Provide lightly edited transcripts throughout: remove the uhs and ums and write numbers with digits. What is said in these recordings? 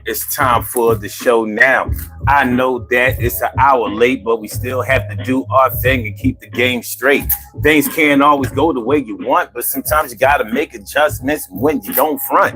It's time for the show now. I know that it's an hour late, but we still have to do our thing and keep the game straight. Things can't always go the way you want, but sometimes you got to make adjustments when you don't front.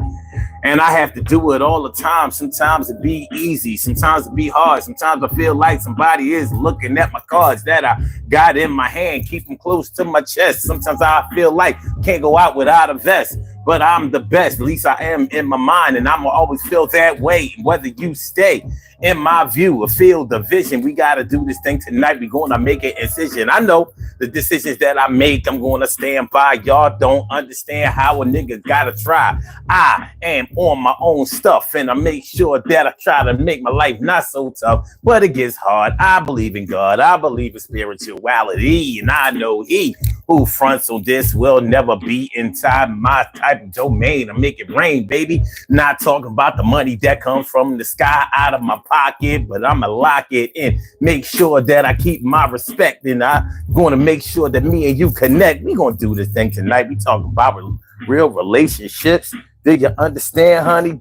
And I have to do it all the time. Sometimes it be easy, sometimes it be hard. Sometimes I feel like somebody is looking at my cards that I got in my hand, keep them close to my chest. Sometimes I feel like can't go out without a vest, but I'm the best. At least I am in my mind, and I'm always feel that way. Whether you stay in my view, a field of vision, we got to do this thing tonight. We're going to make a decision. I know the decisions that I make, I'm going to stand by. Y'all don't understand how a nigga got to try. I am on my own stuff, and I make sure that I try to make my life not so tough, but it gets hard. I believe in God. I believe in spirituality, and I know he who fronts on this will never be inside my type of domain. I make it rain, baby. Not talking about the money that comes from the sky out of my pocket, but I'ma lock it in. Make sure that I keep my respect, and I'm going to make sure that me and you connect. We gonna do this thing tonight. We talking about real relationships. Did you understand, honey?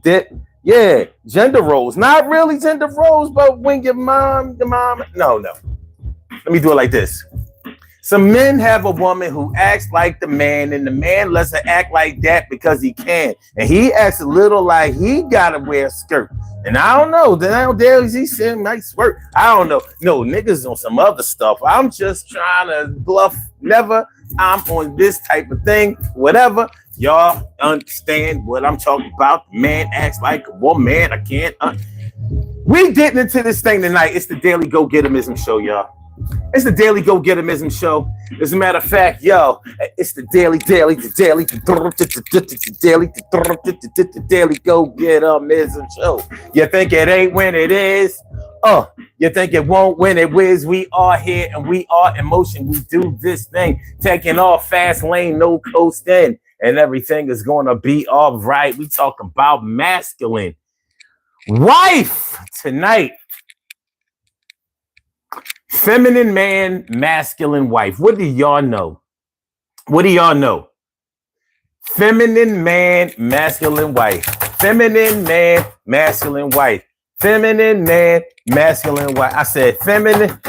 Yeah, gender roles. Not really gender roles, but when your mom. No. Let me do it like this. Some men have a woman who acts like the man, and the man lets her act like that because he can. And he acts a little like he gotta wear a skirt. And I don't know. Then I don't dare he saying nice work. I don't know. No, niggas on some other stuff. I'm just trying to bluff. Never. I'm on this type of thing. Whatever. Y'all understand what I'm talking about. The man acts like a woman. I can't. We getting into this thing tonight. It's the Daily Go Getimism Show, y'all. It's the Daily Go Getimism Show. As a matter of fact, yo, it's the Daily Go Getimism Show. You think it ain't when it is? You think it won't when it is? We are here and we are in motion. We do this thing, taking off fast lane, no coasting, and everything is going to be all right. We talk about masculine wife tonight. Feminine man, masculine wife. What do y'all know? What do y'all know? Feminine man, masculine wife. Feminine man, masculine wife. Feminine man, masculine wife. I said feminine.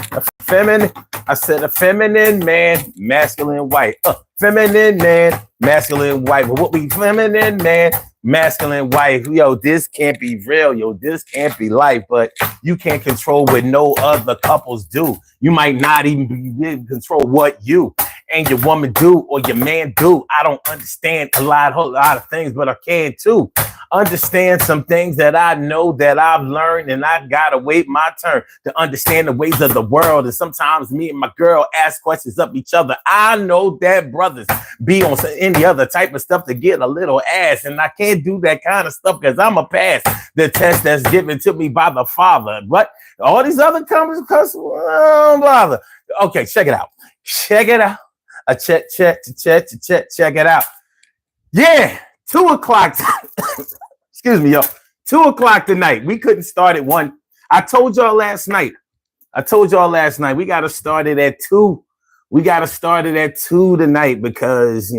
I said a feminine man, masculine wife. Feminine man, masculine wife. What we feminine man, masculine wife. Yo, this can't be real. Yo, this can't be life. But you can't control what no other couples do. You might not even be able to control what you and your woman do or your man do. I don't understand a lot of things, but I can too. Understand some things that I know that I've learned, and I gotta wait my turn to understand the ways of the world. And sometimes me and my girl ask questions of each other. I know that brothers be on any other type of stuff to get a little ass, and I can't do that kind of stuff because I'm a pass the test that's given to me by the Father. But all these other companies, bother. Okay, check it out. Check it out. Check it out. Yeah. 2:00. Excuse me, yo. 2:00 tonight. We couldn't start at 1. I told y'all last night. We got to start it at 2. We got to start it at 2 tonight because,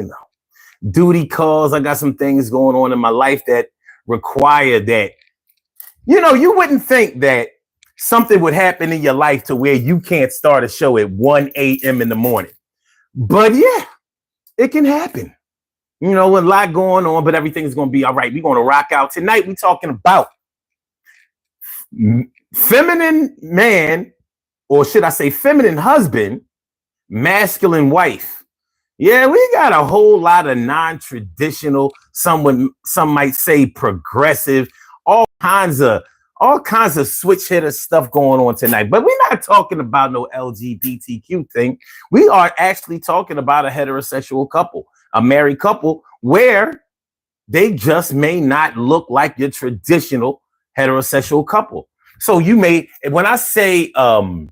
duty calls. I got some things going on in my life that require that. You wouldn't think that something would happen in your life to where you can't start a show at 1 a.m. in the morning. But yeah, it can happen. A lot going on, but everything's going to be all right. We're going to rock out. Tonight, we're talking about feminine man, or should I say feminine husband, masculine wife. Yeah, we got a whole lot of non-traditional, some might say progressive, all kinds of switch hitter stuff going on tonight. But we're not talking about no LGBTQ thing. We are actually talking about a heterosexual couple. A married couple where they just may not look like your traditional heterosexual couple. So when I say a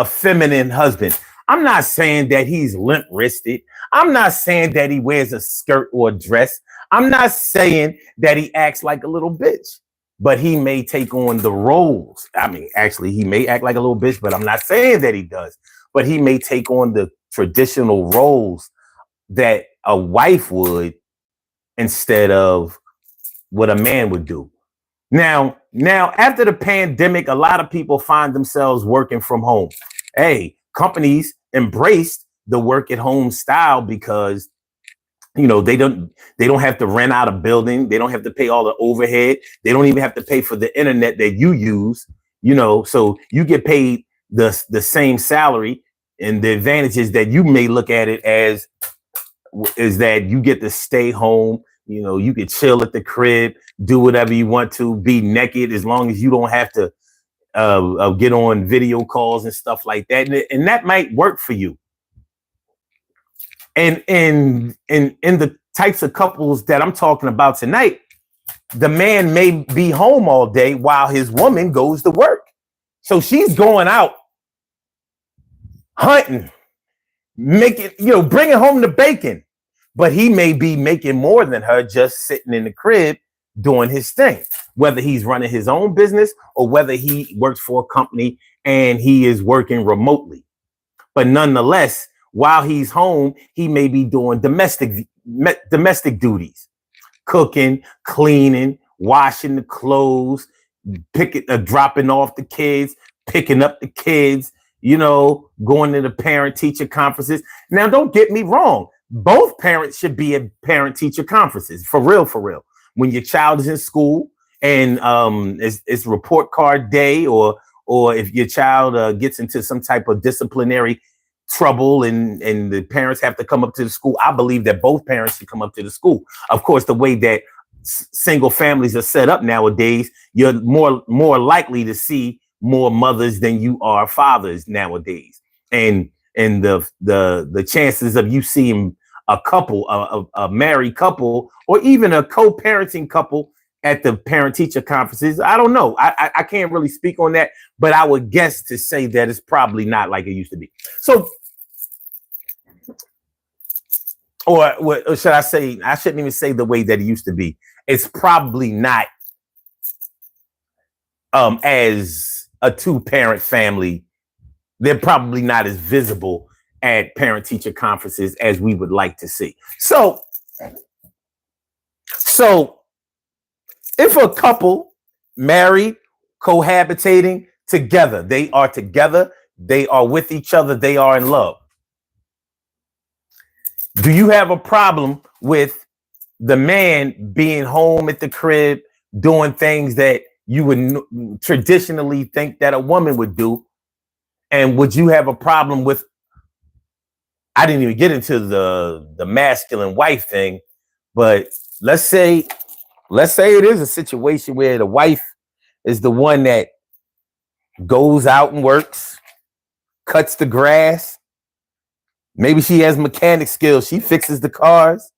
feminine husband, I'm not saying that he's limp wristed. I'm not saying that he wears a skirt or a dress. I'm not saying that he acts like a little bitch, but he may take on the roles. I mean, actually, he may act like a little bitch, but I'm not saying that he does. But he may take on the traditional roles that a wife would instead of what a man would do. Now, after the pandemic, a lot of people find themselves working from home. Hey, companies embraced the work at home style because they don't have to rent out a building. They don't have to pay all the overhead. They don't even have to pay for the internet that you use. So you get paid the same salary, and the advantages that you may look at it as is that you get to stay home. You can chill at the crib, do whatever you want to, be naked, as long as you don't have to get on video calls and stuff like that. And that might work for you. And in the types of couples that I'm talking about tonight, the man may be home all day while his woman goes to work. So she's going out hunting, bringing home the bacon, but he may be making more than her just sitting in the crib doing his thing, whether he's running his own business or whether he works for a company and he is working remotely. But nonetheless, while he's home, he may be doing domestic duties, cooking, cleaning, washing the clothes, dropping off the kids, picking up the kids, going to the parent-teacher conferences. Now, don't get me wrong. Both parents should be at parent-teacher conferences, for real, for real. When your child is in school and it's report card day, or if your child gets into some type of disciplinary trouble and the parents have to come up to the school, I believe that both parents should come up to the school. Of course, the way that single families are set up nowadays, you're more likely to see more mothers than you are fathers nowadays. And the chances of you seeing a couple, a married couple, or even a co-parenting couple at the parent-teacher conferences, I don't know. I can't really speak on that, but I would guess to say that it's probably not like it used to be. So, or should I say, I shouldn't even say the way that it used to be. It's probably not as a two-parent family. They're probably not as visible at parent-teacher conferences as we would like to see. So if a couple married, cohabitating together, they are with each other, they are in love. Do you have a problem with the man being home at the crib, doing things that you would traditionally think that a woman would do? And would you have a problem with, I didn't even get into the masculine wife thing, but let's say it is a situation where the wife is the one that goes out and works, cuts the grass. Maybe she has mechanic skills. She fixes the cars,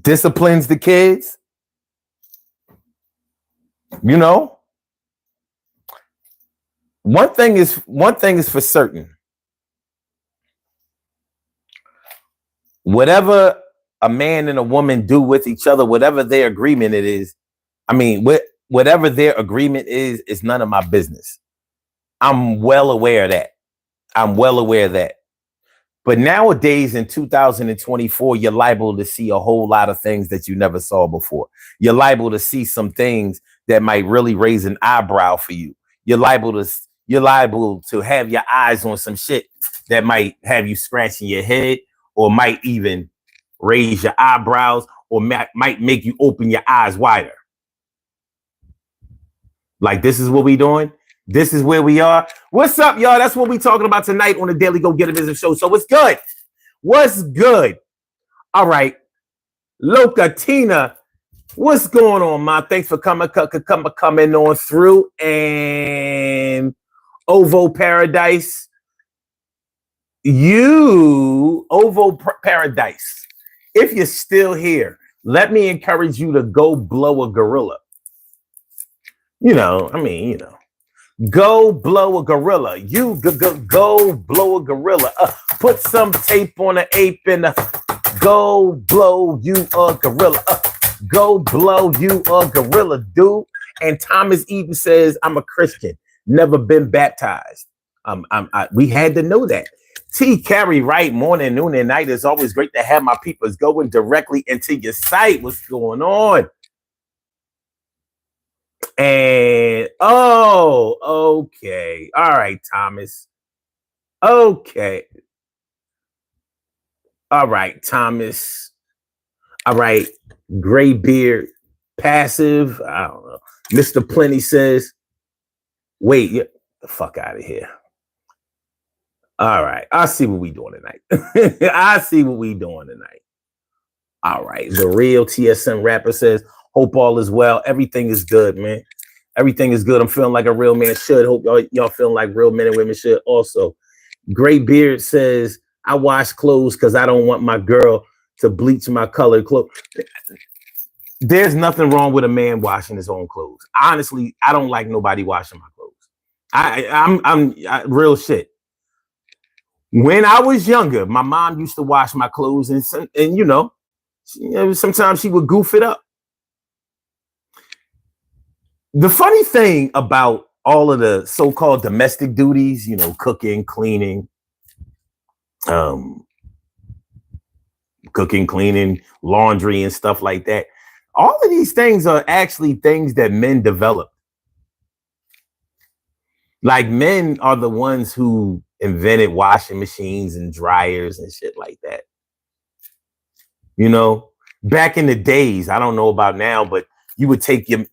disciplines the kids. One thing is for certain. Whatever a man and a woman do with each other, whatever their agreement it is, whatever their agreement is none of my business. I'm well aware of that. But nowadays in 2024, you're liable to see a whole lot of things that you never saw before. You're liable to see some things that might really raise an eyebrow for you. You're liable to have your eyes on some shit that might have you scratching your head, or might even raise your eyebrows, or might make you open your eyes wider. Like, this is what we doing. This is where we are. What's up, y'all? That's what we talking about tonight on the Daily Go Get a Business Show. So what's good? What's good? All right. Locatina, what's going on, man? Thanks for coming on through. And Ovo Paradise. Paradise. If you're still here, let me encourage you to go blow a gorilla. Go blow a gorilla. You go blow a gorilla. Put some tape on an ape and go blow you a gorilla. Go blow you a gorilla, dude. And Thomas Eden says, I'm a Christian, never been baptized. We had to know that. T carry right morning, noon, and night. It's always great to have my peoples going directly into your site. What's going on? And okay. All right, Thomas. Okay. All right, Thomas. All right. Gray beard, passive. I don't know. Mr. Plenty says, wait, get the fuck out of here. All right. I'll see what we doing tonight. I see what we doing tonight. All right. The real TSM rapper says, hope all is well. Everything is good, man. Everything is good. I'm feeling like a real man should. Hope y'all feeling like real men and women should also. Gray Beard says, I wash clothes because I don't want my girl to bleach my colored clothes. There's nothing wrong with a man washing his own clothes. Honestly, I don't like nobody washing my clothes. I'm real shit. When I was younger, my mom used to wash my clothes, and sometimes she would goof it up. The funny thing about all of the so-called domestic duties, cooking, cleaning, laundry, and stuff like that. All of these things are actually things that men develop. Like, men are the ones who invented washing machines and dryers and shit like that. Back in the days, I don't know about now, but you would take your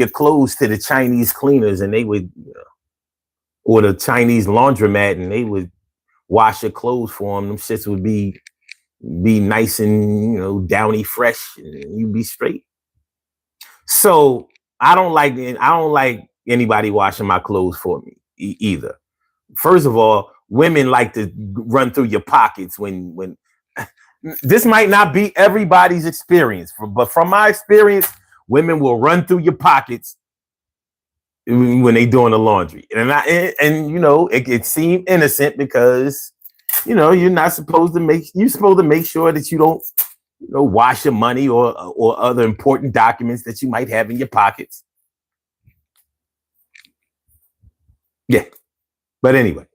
clothes to the Chinese cleaners, and they would, or the Chinese laundromat, and they would wash your clothes for them. Them shits would be nice and downy, fresh, and you'd be straight. So I don't like anybody washing my clothes for me either. First of all, women like to run through your pockets when this might not be everybody's experience, but from my experience, women will run through your pockets when they doing the laundry. It seemed innocent because you're supposed to make sure that you don't wash your money or other important documents that you might have in your pockets. Yeah. But anyway,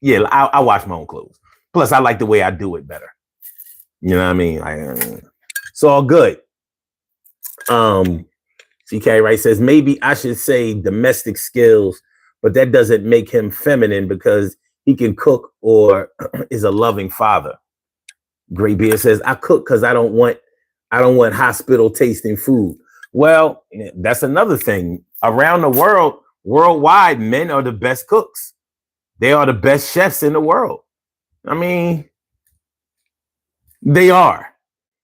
yeah, I wash my own clothes. Plus, I like the way I do it better. You know what I mean? It's all good. CK Wright says, maybe I should say domestic skills, but that doesn't make him feminine because he can cook or is a loving father. Gray Beard says, I cook because I don't want hospital tasting food. Well, that's another thing. Around the world, worldwide, men are the best cooks. They are the best chefs in the world. I mean, they are.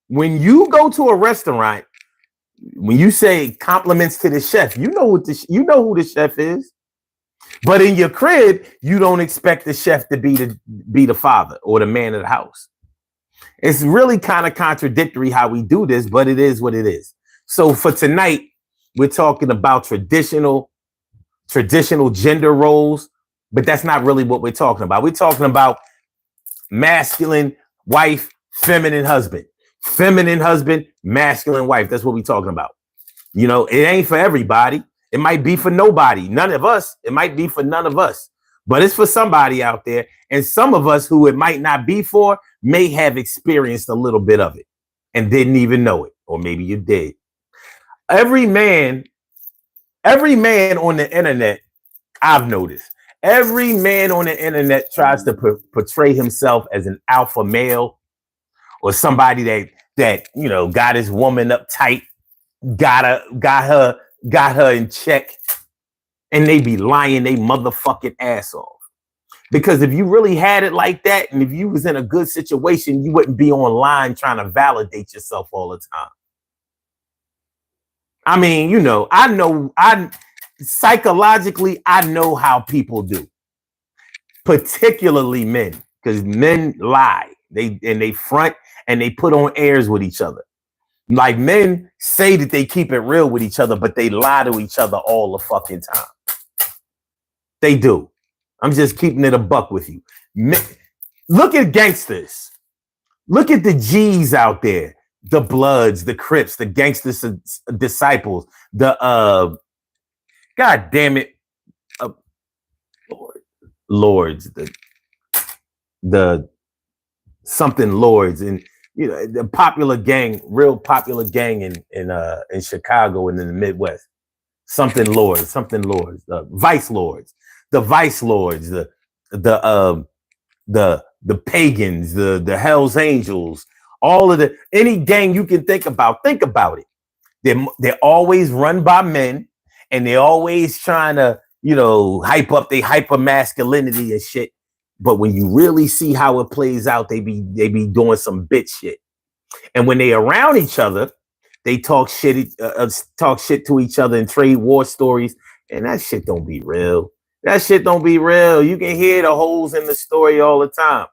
When you go to a restaurant, when you say compliments to the chef, you know who the chef is. But in your crib, you don't expect the chef to be the father or the man of the house. It's really kind of contradictory how we do this, but it is what it is. So for tonight, we're talking about traditional gender roles, but that's not really what we're talking about. We're talking about masculine wife, feminine husband, masculine wife. That's what we're talking about. It ain't for everybody. It might be for nobody. None of us. It might be for none of us, but it's for somebody out there. And some of us who it might not be for may have experienced a little bit of it and didn't even know it. Or maybe you did. Every man on the internet, I've noticed, every man on the internet tries to portray himself as an alpha male or somebody that got his woman uptight, got her in check, and they be lying they motherfucking ass off. Because if you really had it like that, and if you was in a good situation, you wouldn't be online trying to validate yourself all the time. I mean, I psychologically, I know how people do, particularly men, because men lie. They front and they put on airs with each other. Like, men say that they keep it real with each other, but they lie to each other all the fucking time. They do. I'm just keeping it a buck with you. Look at gangsters. Look at the G's out there. The Bloods, the Crips, the Gangsters Disciples, the God damn it, Lords. the something lords, and the popular gang, real popular gang in Chicago and in the Midwest. Something lords, vice lords, the vice lords, the the pagans, the Hell's Angels, all of any gang you can think about. Think about it. They're always run by men, and they're always trying to hype up their hyper masculinity and shit. But when you really see how it plays out, they be doing some bitch shit. And when they around each other, they talk shit to each other and trade war stories. And that shit don't be real. That shit don't be real. You can hear the holes in the story all the time.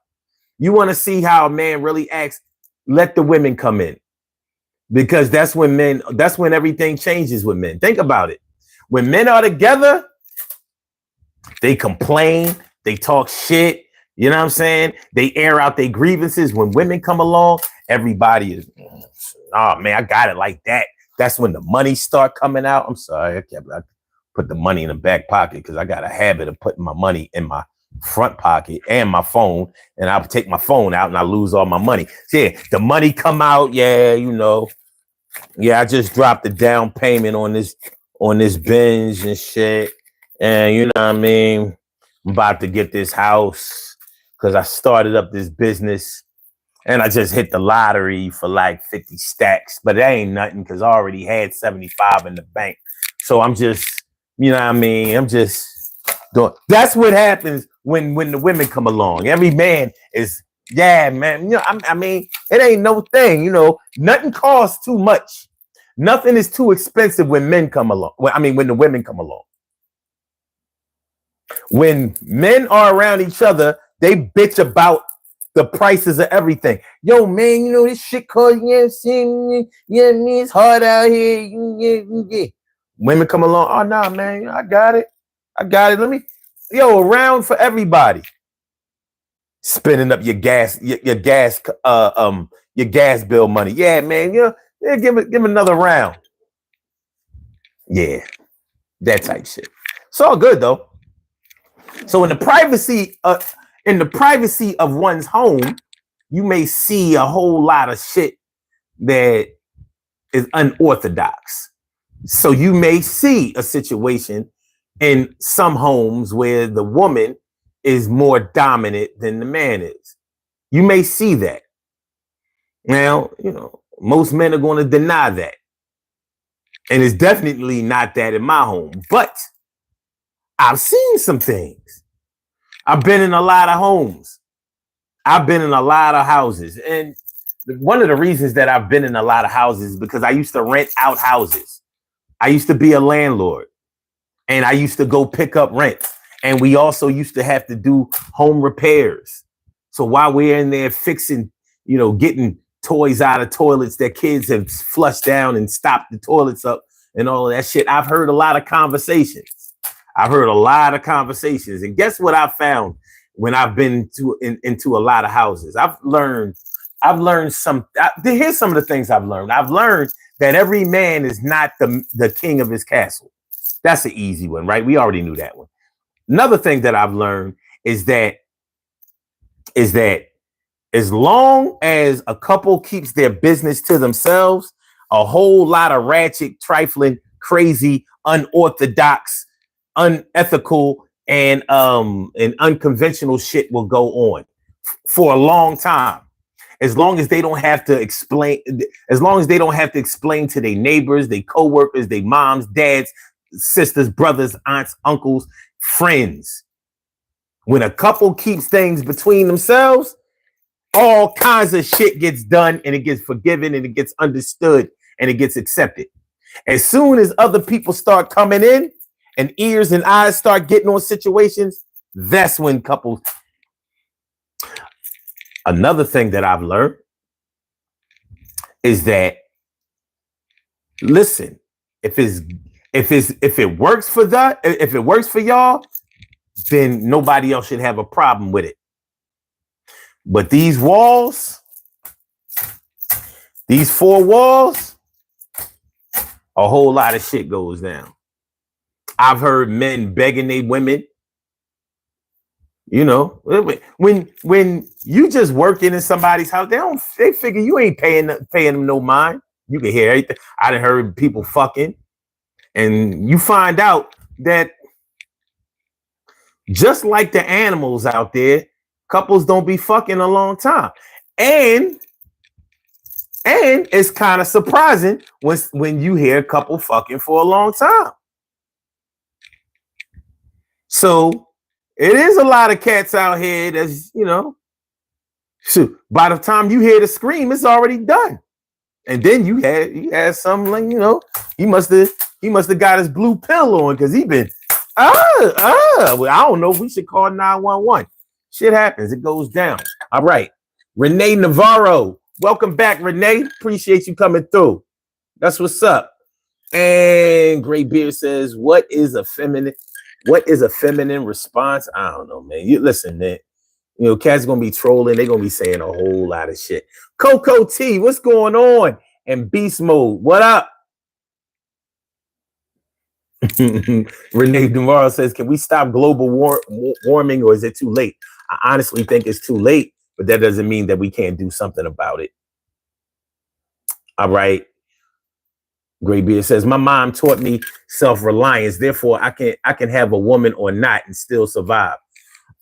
You want to see how a man really acts, let the women come in. Because that's when everything changes with men. Think about it. When men are together, they complain, they talk shit. You know what I'm saying? They air out their grievances. When women come along, everybody is, oh man, I got it like that. That's when the money start coming out. I'm sorry, I put the money in the back pocket because I got a habit of putting my money in my front pocket and my phone, and I'll take my phone out and I lose all my money. So yeah, the money come out. Yeah, I just dropped the down payment on this binge and shit, and you know what I mean. I'm about to get this house because I started up this business, and I just hit the lottery for like 50 stacks, but that ain't nothing because I already had 75 in the bank. So I'm just, you know what I mean? I'm just doing. That's what happens when the women come along. Every man is, yeah, man. I mean, it ain't no thing. Nothing costs too much. Nothing is too expensive when men come along. When the women come along. When men are around each other, they bitch about the prices of everything. Yo, man, this shit costs, it's hard out here. Yeah. Women come along, oh, nah, man, I got it. Let me, around for everybody. Spending up your gas bill money. Yeah, man, give another round. Yeah, that type shit. It's all good, though. So in the privacy of one's home, you may see a whole lot of shit that is unorthodox. So you may see a situation in some homes where the woman is more dominant than the man is. You may see that. Now, most men are going to deny that. And it's definitely not that in my home. But I've seen some things. I've been in a lot of homes. I've been in a lot of houses. And one of the reasons that I've been in a lot of houses is because I used to rent out houses. I used to be a landlord. And I used to go pick up rent. And we also used to have to do home repairs. So while we're in there fixing, getting toys out of toilets that kids have flushed down and stopped the toilets up and all of that shit, I've heard a lot of conversations. And guess what I found when I've been into a lot of houses? I've learned here's some of the things I've learned. I've learned that every man is not the king of his castle. That's an easy one, right? We already knew that one. Another thing that I've learned is that as long as a couple keeps their business to themselves, a whole lot of ratchet, trifling, crazy, unorthodox, unethical, and unconventional shit will go on for a long time. As long as they don't have to explain to their neighbors, their coworkers, their moms, dads, sisters, brothers, aunts, uncles, friends. When a couple keeps things between themselves, all kinds of shit gets done, and it gets forgiven, and it gets understood, and it gets accepted. As soon as other people start coming in and ears and eyes start getting on situations, that's when couples. Another thing that I've learned is that, listen, if it works for y'all, then nobody else should have a problem with it. But these walls, these four walls, a whole lot of shit goes down. I've heard men begging their women You know, when you just working in somebody's house, they figure you ain't paying them no mind. You can hear everything. I done heard people fucking, and you find out that just like the animals out there, couples don't be fucking a long time. And it's kind of surprising when you hear a couple fucking for a long time. So it is a lot of cats out here that's, you know, shoot, by the time you hear the scream, it's already done. And then you had something like, you know, he must have got his blue pill on because he been well, I don't know if we should call 911. Shit happens, it goes down. All right. Renee Navarro. Welcome back, Renee. Appreciate you coming through. That's what's up. And Gray Beard says, what is a feminine response? I don't know, man. You listen, man. You know, cats gonna be trolling. They're gonna be saying a whole lot of shit. Coco T, what's going on? And Beast Mode, what up? Renee Dumaro says, can we stop global warming, or is it too late? I honestly think it's too late, but that doesn't mean that we can't do something about it. All right. Graybeard says, my mom taught me self-reliance. Therefore, I can have a woman or not and still survive.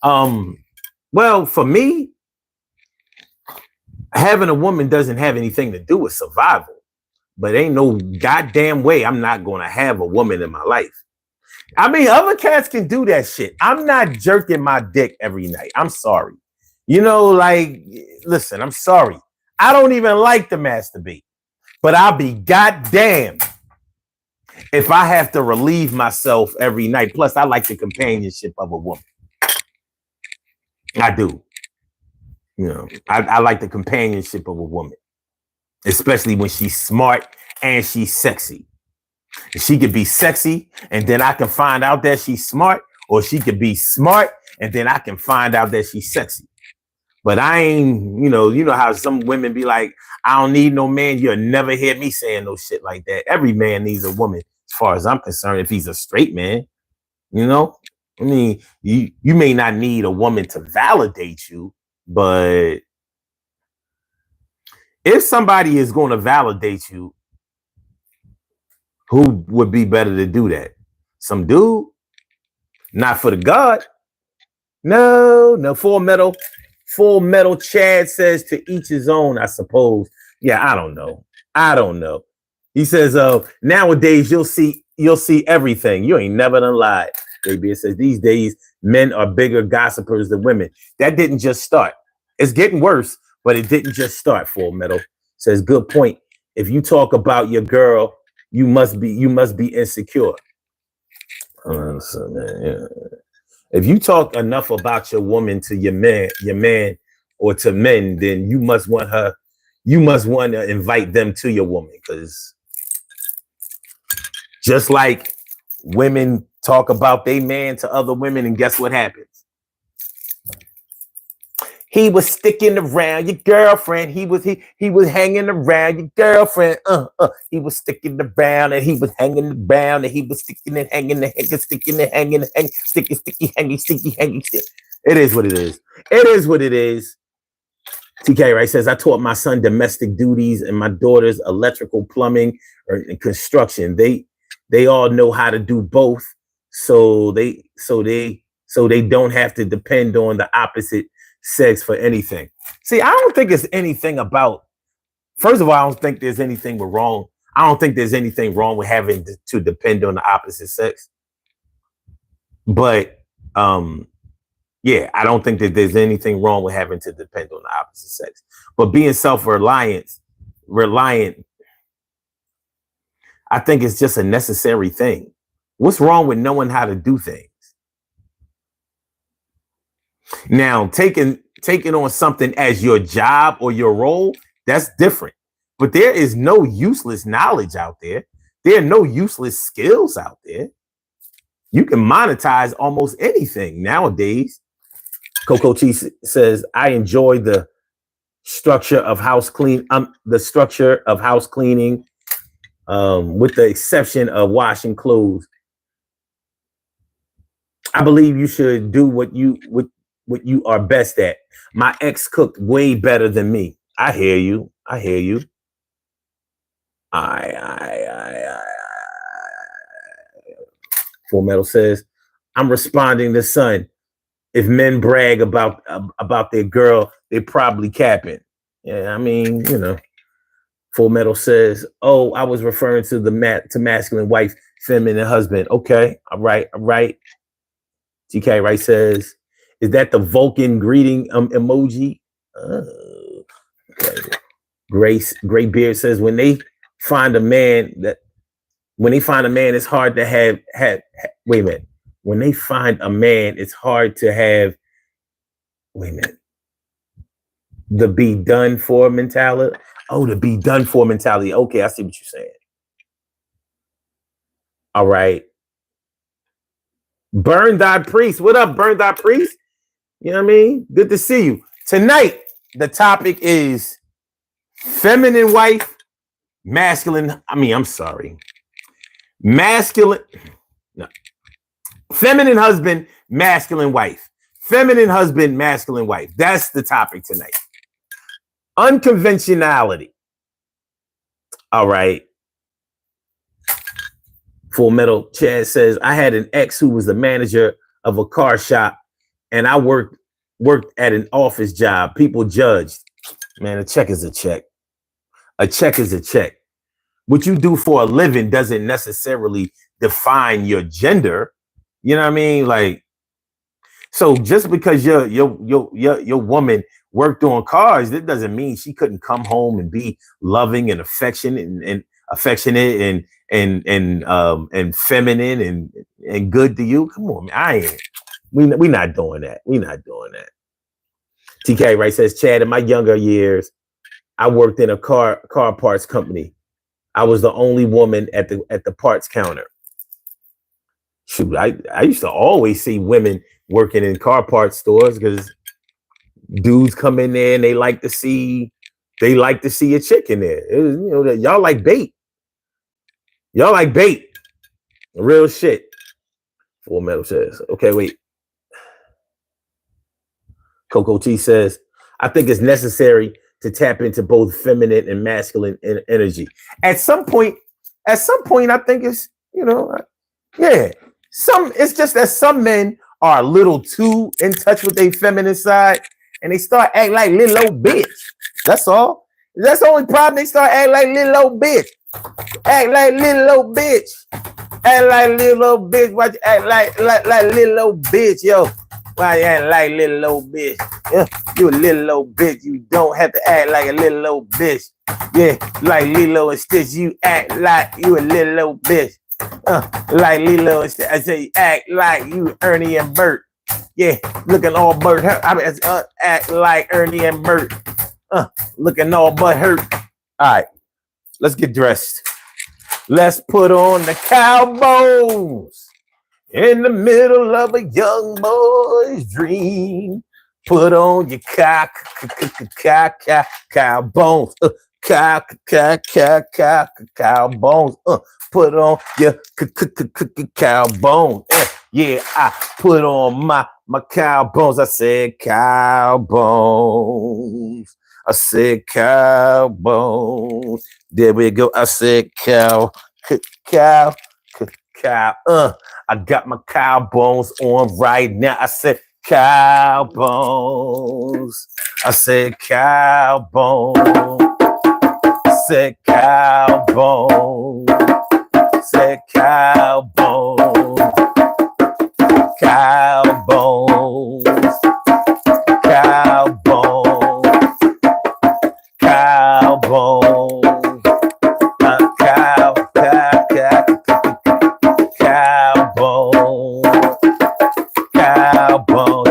Well, for me, having a woman doesn't have anything to do with survival. But ain't no goddamn way I'm not going to have a woman in my life. I mean, other cats can do that shit. I'm not jerking my dick every night. I'm sorry. You know, like, listen, I'm sorry. I don't even like to masturbate. But I'll be goddamn if I have to relieve myself every night. Plus, I like the companionship of a woman. I do. You know, I like the companionship of a woman, especially when she's smart and she's sexy. She could be sexy, and then I can find out that she's smart, or she could be smart, and then I can find out that she's sexy. But I ain't, you know how some women be like, I don't need no man. You'll never hear me saying no shit like that. Every man needs a woman, as far as I'm concerned, if he's a straight man. You know? I mean, you may not need a woman to validate you, but if somebody is going to validate you, who would be better to do that? Some dude? Not for the God. No, Full Metal Chad says to each his own, I suppose. Yeah, I don't know. He says, nowadays you'll see everything. You ain't never done lied. Baby, it says these days men are bigger gossipers than women. That didn't just start. It's getting worse, but it didn't just start. Full Metal says, good point. If you talk about your girl, you must be insecure. So, man, yeah. If you talk enough about your woman to your man, or to men, then you must want to invite them to your woman, because just like women talk about their man to other women, and guess what happens? He was sticking around your girlfriend. He was hanging around your girlfriend. He was sticking around, and he was hanging around, and he was sticking and hanging, sticking and hanging, sticky, hanging, sticky, hanging. It is what it is. It is what it is. TK Right says, I taught my son domestic duties and my daughters electrical, plumbing, or construction. They all know how to do both, so they don't have to depend on the opposite sex for anything. See, I don't think it's anything about. First of all, I don't think there's anything wrong. I don't think there's anything wrong with having to depend on the opposite sex. But yeah, I don't think that there's anything wrong with having to depend on the opposite sex. But being reliant, I think it's just a necessary thing. What's wrong with knowing how to do things? Now, taking on something as your job or your role, that's different. But there is no useless knowledge out there. There are no useless skills out there. You can monetize almost anything nowadays. Coco Cheese says, I enjoy the structure of house cleaning, with the exception of washing clothes. I believe you should do what what you are best at. My ex cooked way better than me. I hear you. I hear you. I. Full Metal says, I'm responding to Son. If men brag about their girl, they probably capping. Yeah, I mean, you know. Full Metal says, oh, I was referring to to masculine wife, feminine husband. Okay, all right, all right. TK Right says, is that the Vulcan greeting emoji? Okay. Gray Beard says, when they find a man, it's hard to have wait a minute. When they find a man, it's hard to have, wait a minute, the be done for mentality. Oh, the be done for mentality. Okay, I see what you're saying. All right. Burn Thy Priest. What up, Burn Thy Priest? You know what I mean? Good to see you. Tonight, the topic is feminine wife, masculine. I'm sorry. Masculine. No. Feminine husband, masculine wife. Feminine husband, masculine wife. That's the topic tonight. Unconventionality. All right. Full Metal Chad says, I had an ex who was the manager of a car shop, and I worked at an office job. People judged. Man, a check is a check. A check is a check. What you do for a living doesn't necessarily define your gender. You know what I mean? Like, so just because your woman worked on cars, that doesn't mean she couldn't come home and be loving and affectionate and feminine and good to you. Come on, man. We not doing that. We not doing that. TK Right says, Chad, in my younger years, I worked in a car parts company. I was the only woman at the parts counter. Shoot, I used to always see women working in car parts stores because dudes come in there and they like to see a chick in there. It was, you know, that y'all like bait. Y'all like bait. Real shit. Full Metal says, okay, wait. Coco T says, I think it's necessary to tap into both feminine and masculine energy. At some point, I think it's, you know, yeah. It's just that some men are a little too in touch with their feminine side and they start acting like little old bitch. That's all. That's the only problem. They start acting like little old bitch. Act like little old bitch. Act like little old bitch. Why you act like little old bitch, yo? Why you act like little old bitch? Yeah, you a little old bitch. You don't have to act like a little old bitch. Yeah, like Lilo and Stitch, you act like you a little old bitch. Like Lilo and Stitch, I say act like you Ernie and Bert. Yeah, looking all Bert hurt. Act like Ernie and Bert. Looking all but hurt. All right, let's get dressed. Let's put on the cowboys in the middle of a young boy's dream. Put on your cow bones. Cow bones. Put on your cow bones. Yeah, I put on my cow bones. I said cow bones. I said cow bones. There we go. I said cow. I got my cow bones on right now. I said cow bones. I said cow bones. I said cow bones. I said cow bones. Cow bones. Cow bones. Cow bones.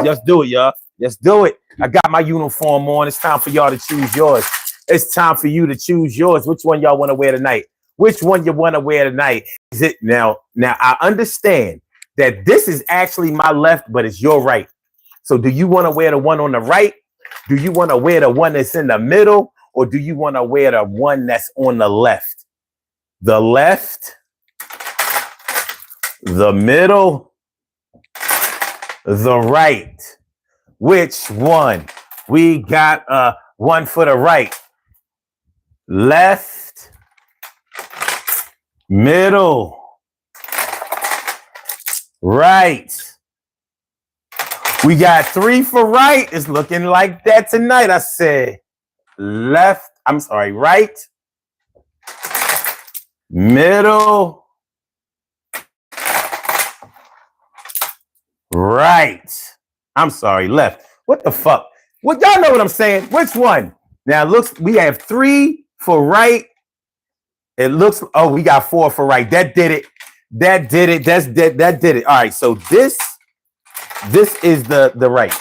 Let's do it, y'all. Let's do it. I got my uniform on. It's time for y'all to choose yours. It's time for you to choose yours. Which one y'all want to wear tonight? Which one you want to wear tonight? Is it now? Now I understand that this is actually my left, but it's your right. So do you want to wear the one on the right? Do you want to wear the one that's in the middle? Or do you want to wear the one that's on the left? The left, the middle, the right. Which one? We got one for the right. Left. Middle. Right. We got 3 for right. It's looking like that tonight. I said left. I'm sorry, right. Middle. Right. I'm sorry, left. What the fuck? Well, y'all know what I'm saying. Which one? Now it looks we have 3 for right. It looks, oh, we got 4 for right. That did it. That did it. That did it. All right. So this is the right.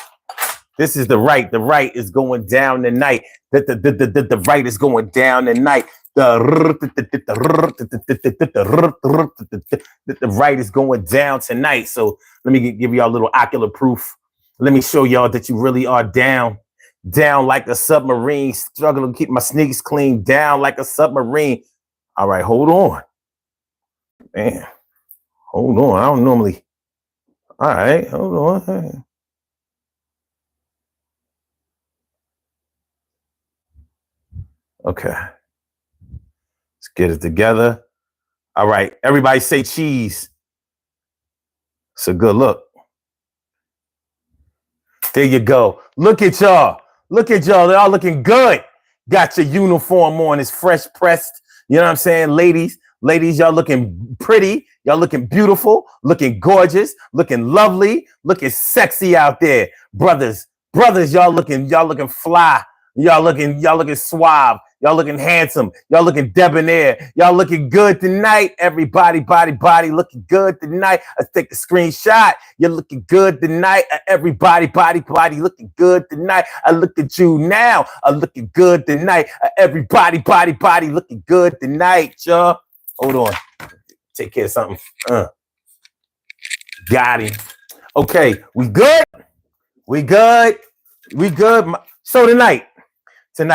This is the right. The right is going down tonight. The right is going down tonight. The right is going down tonight. So let me give y'all a little ocular proof. Let me show y'all that you really are down like a submarine, struggling to keep my sneaks clean, down like a submarine. All right, hold on. Man, hold on. I don't normally. All right, hold on. Okay. Let's get it together. All right, everybody say cheese. It's a good look. There you go. Look at y'all. Look at y'all. They're all looking good. Got your uniform on. It's fresh pressed. You know what I'm saying? Ladies, y'all looking pretty. Y'all looking beautiful, looking gorgeous, looking lovely, looking sexy out there. Brothers, y'all looking fly. Y'all looking suave. Y'all looking handsome. Y'all looking debonair. Y'all looking good tonight. Everybody, body looking good tonight. Let's take a screenshot. You're looking good tonight. Everybody, body looking good tonight. I look at you now. I'm looking good tonight. Everybody, body looking good tonight, y'all. Hold on. Take care of something. Got him. Okay, we good? We good? So tonight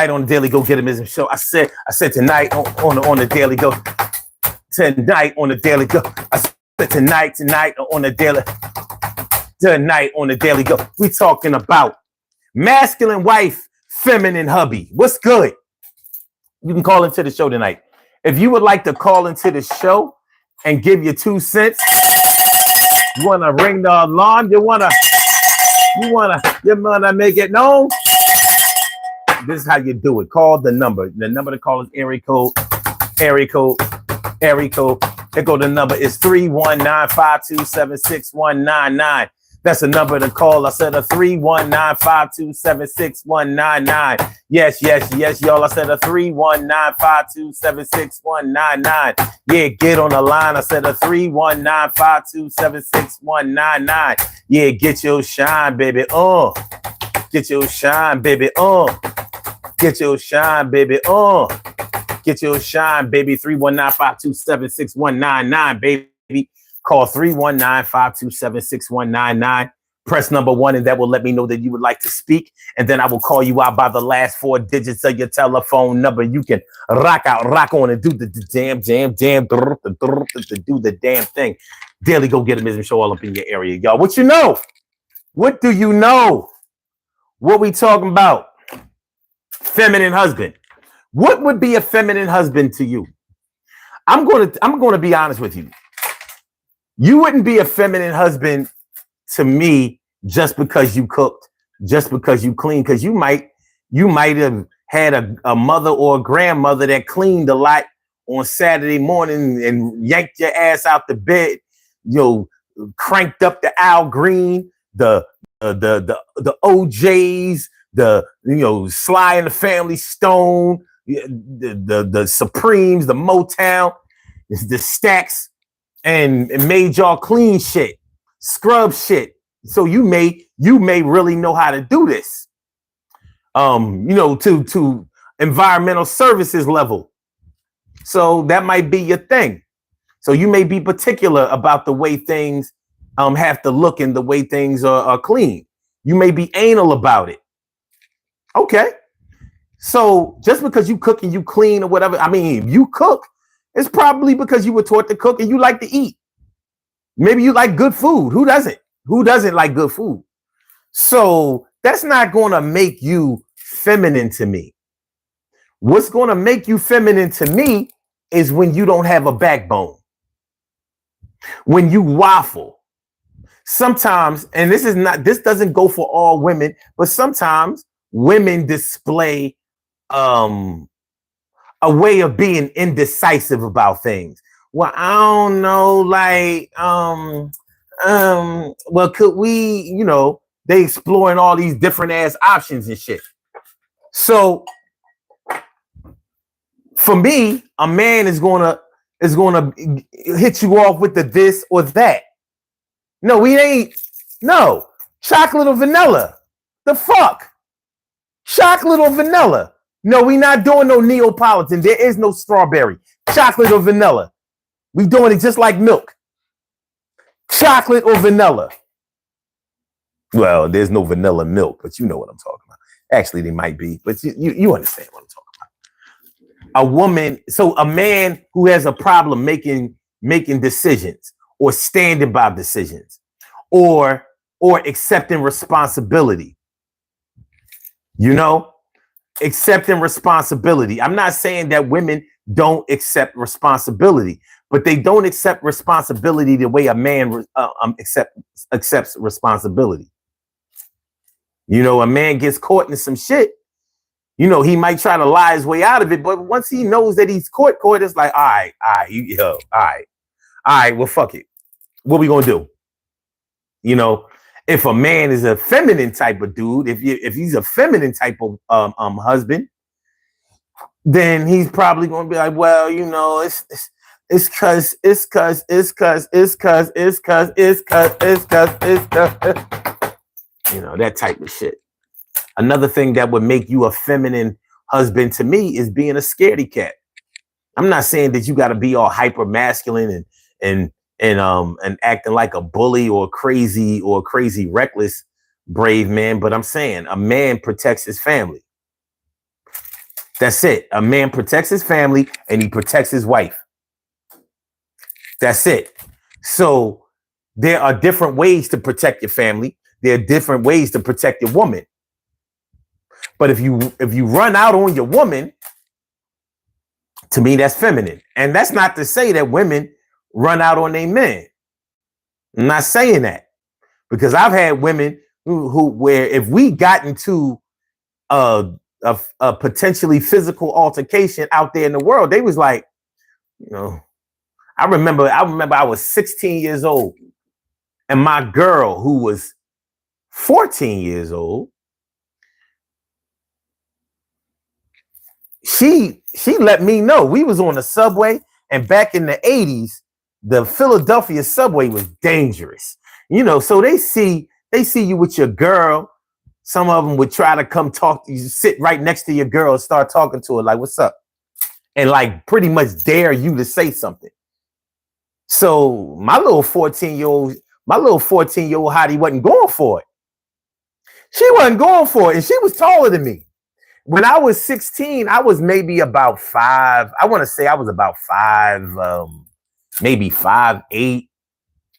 on the Daily Go Getimism show, I said tonight on the Daily Go. Tonight on the Daily Go. I said tonight on the Daily. Tonight on the Daily Go. We talking about masculine wife, feminine hubby. What's good? You can call into the show tonight. If you would like to call into the show and give your 2 cents, you want to ring the alarm, you want to make it known. This is how you do it. Call the number. The number to call is area code. Here go the number is 319-527-6199. That's the number to call. I said a 319-527-6199. Yes, y'all. I said a 319-527-6199. Yeah, get on the line. I said a 319-527-6199. Yeah, get your shine, baby. Get your shine, baby. Get your shine, baby. Get your shine, baby. 319-527-6199, baby. Call 319-527-6199. Press number 1, and that will let me know that you would like to speak. And then I will call you out by the last 4 digits of your telephone number. You can rock on, and do the damn, do the damn thing. Daily Go Getimism show all up in your area, y'all. What you know? What do you know? What we talking about? Feminine husband. What would be a feminine husband to you? I'm going to be honest with you. You wouldn't be a feminine husband to me just because you cooked, just because you cleaned, because you might have had a mother or a grandmother that cleaned a lot on Saturday morning and yanked your ass out the bed, cranked up the Al Green, the OJs, Sly and the Family Stone, the Supremes, the Motown, the Stacks, and made y'all clean shit, scrub shit. So you may really know how to do this. To environmental services level. So that might be your thing. So you may be particular about the way things have to look and the way things are clean. You may be anal about it. Okay. So just because you cook and you clean or whatever, I mean, if you cook, it's probably because you were taught to cook and you like to eat. Maybe you like good food. Who doesn't? Who doesn't like good food? So That's not going to make you feminine to me. What's going to make you feminine to me is when you don't have a backbone, when you waffle. Sometimes, and this doesn't go for all women, but sometimes women display a way of being indecisive about things. Well, I don't know, like, well, could we, they exploring all these different ass options and shit. So for me, a man is gonna hit you off with the this or that. No, we ain't. No, chocolate or vanilla. The fuck? Chocolate or vanilla? No, we not doing no Neapolitan. There is no strawberry. Chocolate or vanilla. We doing it just like milk. Chocolate or vanilla. Well, there's no vanilla milk, but you know what I'm talking about. Actually, they might be, but you understand what I'm talking about. A woman, so a man who has a problem making decisions or standing by decisions or accepting responsibility. Accepting responsibility. I'm not saying that women don't accept responsibility, but they don't accept responsibility the way a man accepts responsibility. A man gets caught in some shit. He might try to lie his way out of it, but once he knows that he's caught, it's like, all right, well, fuck it. What we gonna do? If a man is a feminine type of dude, if he's a feminine type of husband, then he's probably gonna be like, well, it's cause that type of shit. Another thing that would make you a feminine husband to me is being a scaredy cat. I'm not saying that you got to be all hyper masculine and acting like a bully or crazy reckless brave man, but I'm saying a man protects his family. That's it. A man protects his family and he protects his wife. That's it. So there are different ways to protect your family. There are different ways to protect your woman. But if you run out on your woman, to me, that's feminine. And that's not to say that women run out on their men. I'm not saying that, because I've had women who where if we got into a potentially physical altercation out there in the world, they was like, I remember I was 16 years old and my girl, who was 14 years old, she let me know. We was on the subway, and back in the 80s, the Philadelphia subway was dangerous. So they see you with your girl. Some of them would try to come talk to you, sit right next to your girl, and start talking to her like, what's up? And like pretty much dare you to say something. So my little 14-year-old hottie wasn't going for it. She wasn't going for it, and she was taller than me. When I was 16, I was maybe about 5. I want to say I was about 5, maybe 5'8".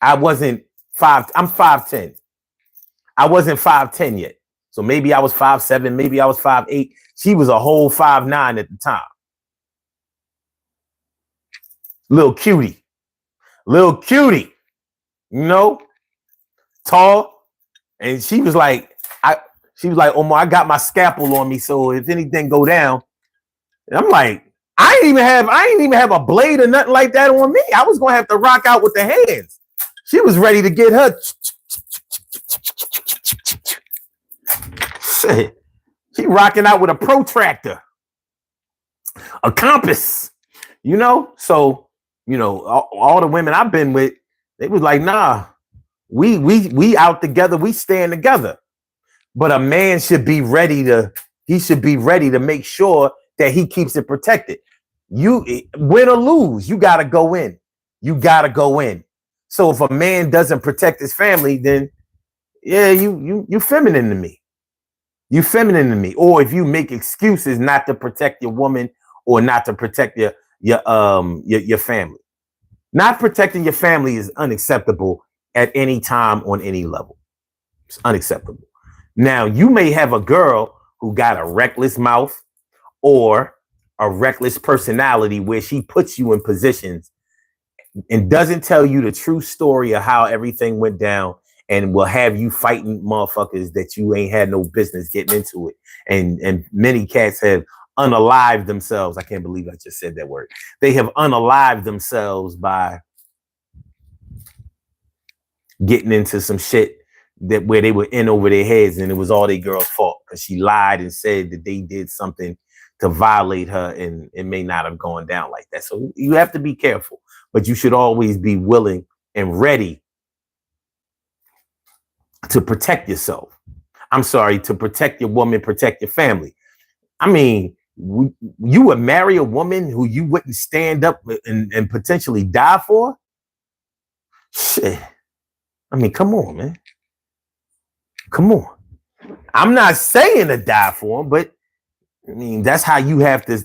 I wasn't 5. I'm 5'10". I wasn't 5'10" yet. So maybe I was 5'7", maybe I was 5'8". She was a whole 5'9" at the time. Little cutie. Tall. And she was like, Omar, I got my scalpel on me, so if anything go down. And I'm like, I ain't even have a blade or nothing like that on me. I was gonna have to rock out with the hands. She was ready to get her. She rocking out with a protractor, a compass, So, all the women I've been with, they was like, nah, we out together, we stand together. But a man should be ready to make sure that he keeps it protected. You win or lose, you gotta go in. So if a man doesn't protect his family, then yeah, you feminine to me. Or if you make excuses not to protect your woman or not to protect your family. Not protecting your family is unacceptable at any time on any level. It's unacceptable. Now, you may have a girl who got a reckless mouth or a reckless personality where she puts you in positions and doesn't tell you the true story of how everything went down and will have you fighting motherfuckers that you ain't had no business getting into it. And many cats have unalived themselves. I can't believe I just said that word. They have unalived themselves by getting into some shit that where they were in over their heads and it was all their girl's fault because she lied and said that they did something to violate her and it may not have gone down like that. So you have to be careful, but you should always be willing and ready to protect yourself. I'm sorry, to protect your woman, protect your family. I mean, you would marry a woman who you wouldn't stand up and potentially die for? Shit. I mean, come on, man. Come on. I'm not saying to die for him, but I mean, that's how you have to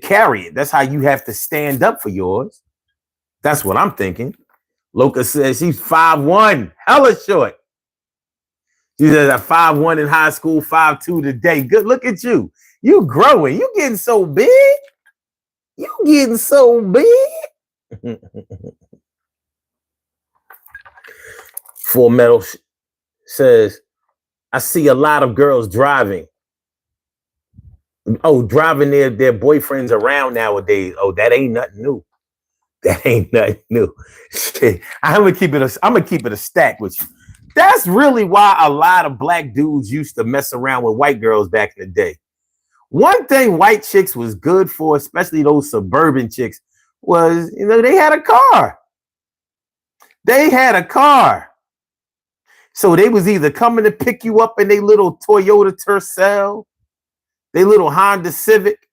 carry it. That's how you have to stand up for yours. That's what I'm thinking. Loca says she's 5'1", hella short. She says at 5'1" in high school, 5'2" today. Good, look at you. You growing. You getting so big. You getting so big. Full Metal says, I see a lot of girls driving. Oh, driving their boyfriends around nowadays. Oh, that ain't nothing new. That ain't nothing new. Shit. I'm gonna keep it a stack with you. That's really why a lot of black dudes used to mess around with white girls back in the day. One thing white chicks was good for, especially those suburban chicks, was they had a car. They had a car. So they was either coming to pick you up in their little Toyota Tercel, they little Honda Civic,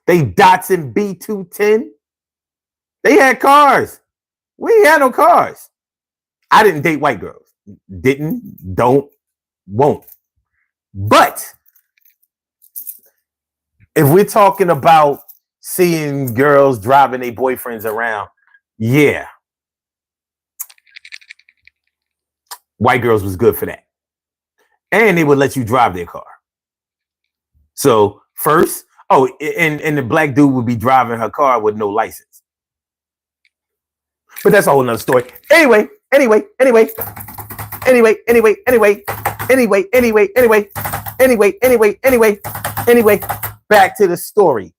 they Datsun B210. They had cars. We ain't had no cars. I didn't date white girls. Didn't, don't, won't. But if we're talking about seeing girls driving their boyfriends around, yeah. White girls was good for that. And they would let you drive their car. So first, and the black dude would be driving her car with no license. But that's a whole nother story. Anyway, back to the story.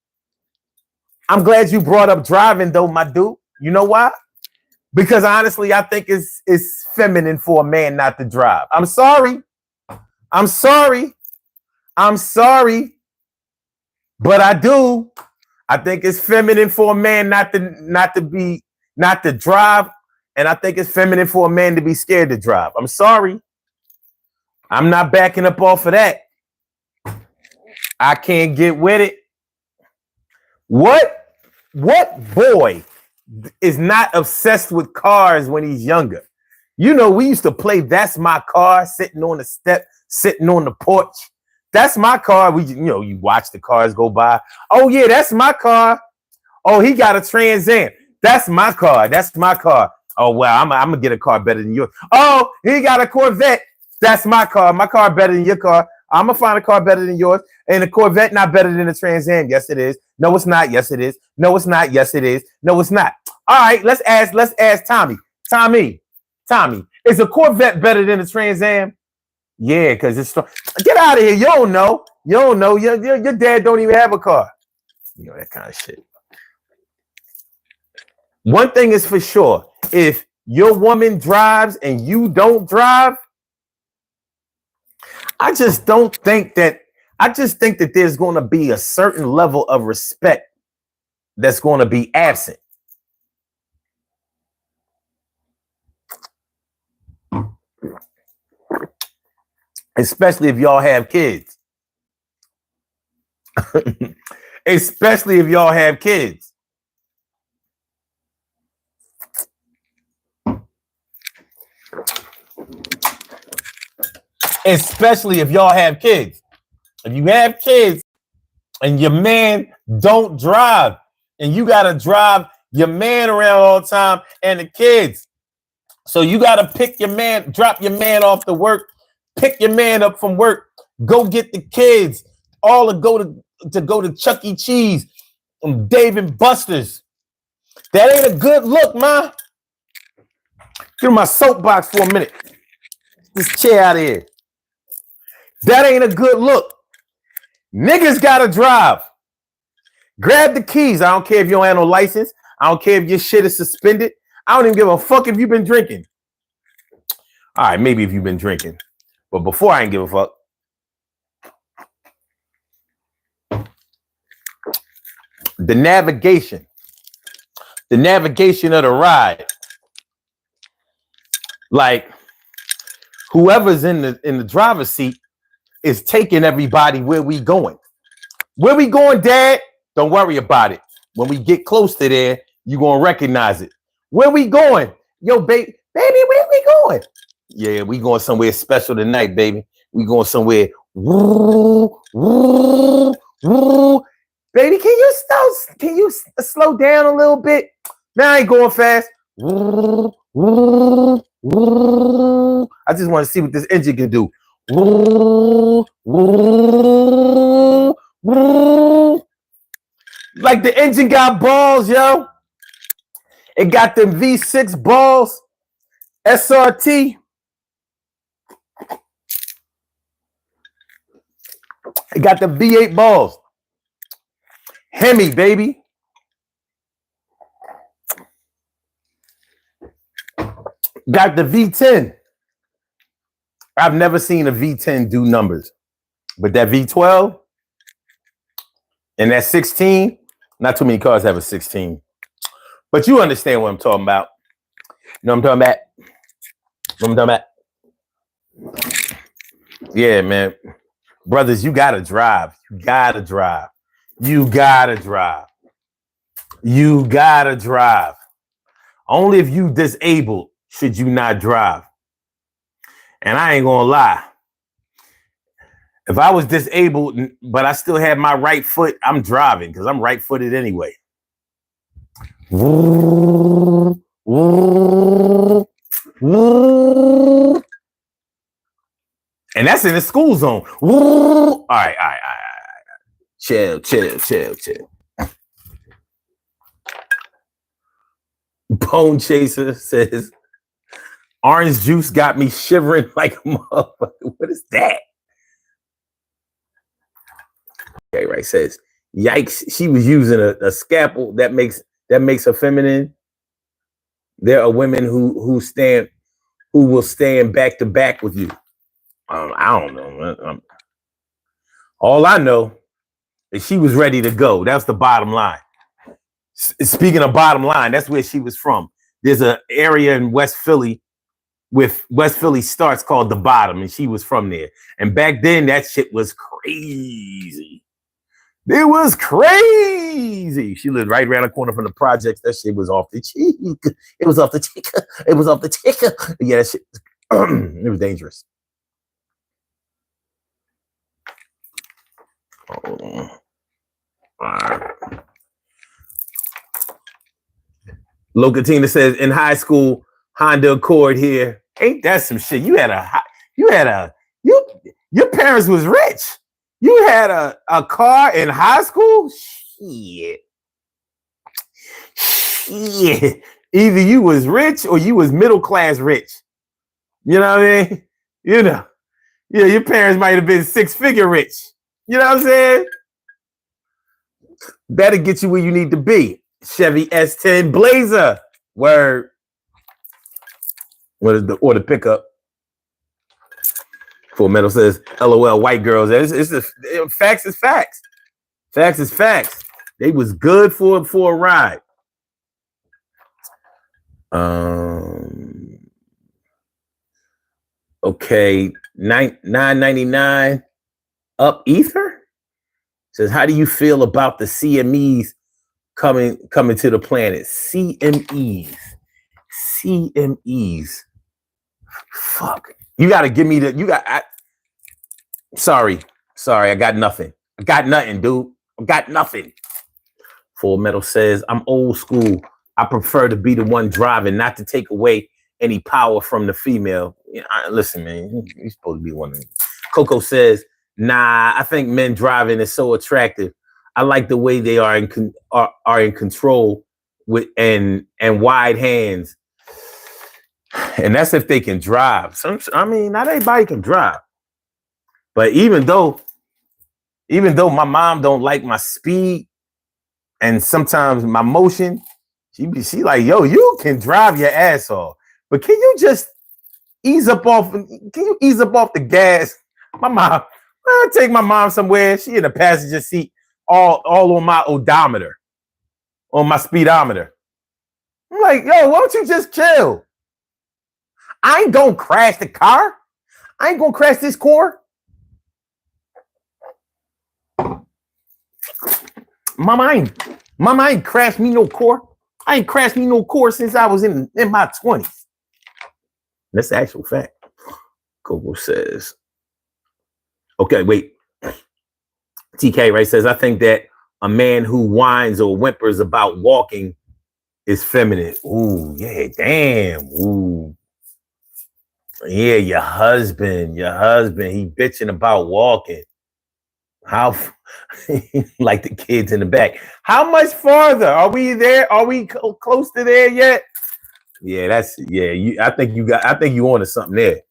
I'm glad you brought up driving though, my dude. You know why? Because honestly, I think it's feminine for a man not to drive. I'm sorry. But I do. I think it's feminine for a man not to drive. And I think it's feminine for a man to be scared to drive. I'm sorry. I'm not backing up off of that. I can't get with it. What boy is not obsessed with cars when he's younger? We used to play That's My Car, sitting on the step, sitting on the porch. That's my car. You watch the cars go by. Oh yeah, that's my car. Oh, he got a Trans Am. That's my car. That's my car. Oh wow, I'm gonna get a car better than yours. Oh, he got a Corvette. That's my car. My car better than your car. I'm gonna find a car better than yours. And the Corvette not better than the Trans Am. Yes, it is. No, it's not. Yes, it is. No, it's not. Yes, it is. No, it's not. All right, let's ask Tommy. Tommy, is a Corvette better than the Trans Am? Yeah, because it's strong. Get out of here. You don't know. Your dad don't even have a car. That kind of shit. One thing is for sure. If your woman drives and you don't drive, I just think that there's going to be a certain level of respect that's going to be absent. Especially if y'all have kids. Especially if y'all have kids. Especially if y'all have kids. If you have kids and your man don't drive and you got to drive your man around all the time and the kids, So you got to pick your man, drop your man off to work, pick your man up from work, go get the kids, all to go to Chuck E. Cheese and Dave and Buster's. That ain't a good look, ma. Get in my soapbox for a minute. This chair out of here. That ain't a good look. Niggas gotta drive. Grab the keys. I don't care if you don't have no license. I don't care if your shit is suspended. I don't even give a fuck if you've been drinking. All right, maybe if you've been drinking. But before, I ain't give a fuck. The navigation of the ride. Like, whoever's in the driver's seat is taking everybody where we going. Where we going, Dad? Don't worry about it. When we get close to there, you're going to recognize it. Where we going? Yo, baby, where we going? Yeah, we going somewhere special tonight, baby. We going somewhere. Baby, can you slow down a little bit? Man, I ain't going fast. I just want to see what this engine can do. Like the engine got balls, yo. It got them V6 balls, SRT. It got the V8 balls. Hemi, baby. Got the V10. I've never seen a V10 do numbers. But that V12 and that 16, not too many cars have a 16. But you understand what I'm talking about. You know what I'm talking about? Yeah, man. Brothers, you gotta drive. You gotta drive. Only if you disabled should you not drive. And I ain't gonna lie. If I was disabled, but I still had my right foot, I'm driving because I'm right-footed anyway. And that's in the school zone. All right. Chill. Bone Chaser says, orange juice got me shivering like a motherfucker. What is that? Okay, right. Says, yikes, she was using a scalpel that makes her feminine. There are women who will stand back to back with you. I don't know. All I know is she was ready to go. That's the bottom line. Speaking of bottom line, that's where she was from. There's an area in West Philly with West Philly starts called the Bottom, and she was from there. And back then, that shit was crazy. It was crazy. She lived right around the corner from the projects. That shit was off the cheek. It was off the cheek. Yeah, that shit. It was dangerous. All right. Locatina says, in high school, Honda Accord here. Ain't that some shit? Your parents was rich. You had a car in high school? Shit. Either you was rich or you was middle class rich. You know what I mean? You know. Yeah, your parents might have been 6-figure rich. You know what I'm saying? That'll get you where you need to be. Chevy S10 Blazer. Word. What is the pickup? Full Metal says, LOL, white girls. Facts is facts. Facts is facts. They was good for a ride. Okay, $9.99 up Ether says, how do you feel about the CMEs coming to the planet? CMEs. Fuck. You got to give me sorry. I got nothing. I got nothing, dude. I got nothing. Full Metal says, I'm old school. I prefer to be the one driving, not to take away any power from the female. Listen, man, you're supposed to be one of them. Coco says, nah, I think men driving is so attractive. I like the way they are in control with and wide hands. And that's if they can drive. Not everybody can drive. But even though my mom don't like my speed and sometimes my motion, she like, yo, you can drive your ass off. But can you just ease up off the gas? My mom, I take my mom somewhere. She in the passenger seat, all on my odometer, on my speedometer. I'm like, yo, why don't you just chill? I ain't gonna crash the car. I ain't gonna crash this car. Mama ain't crashed me no car. I ain't crashed me no car since I was in my 20s. That's the actual fact. Coco says, okay, wait. TK, right, says, I think that a man who whines or whimpers about walking is feminine. Ooh, yeah, damn. Ooh. Yeah, your husband, he bitching about walking. How, like the kids in the back. How much farther? Are we there? Are we close to there yet? Yeah, I think you on to something there.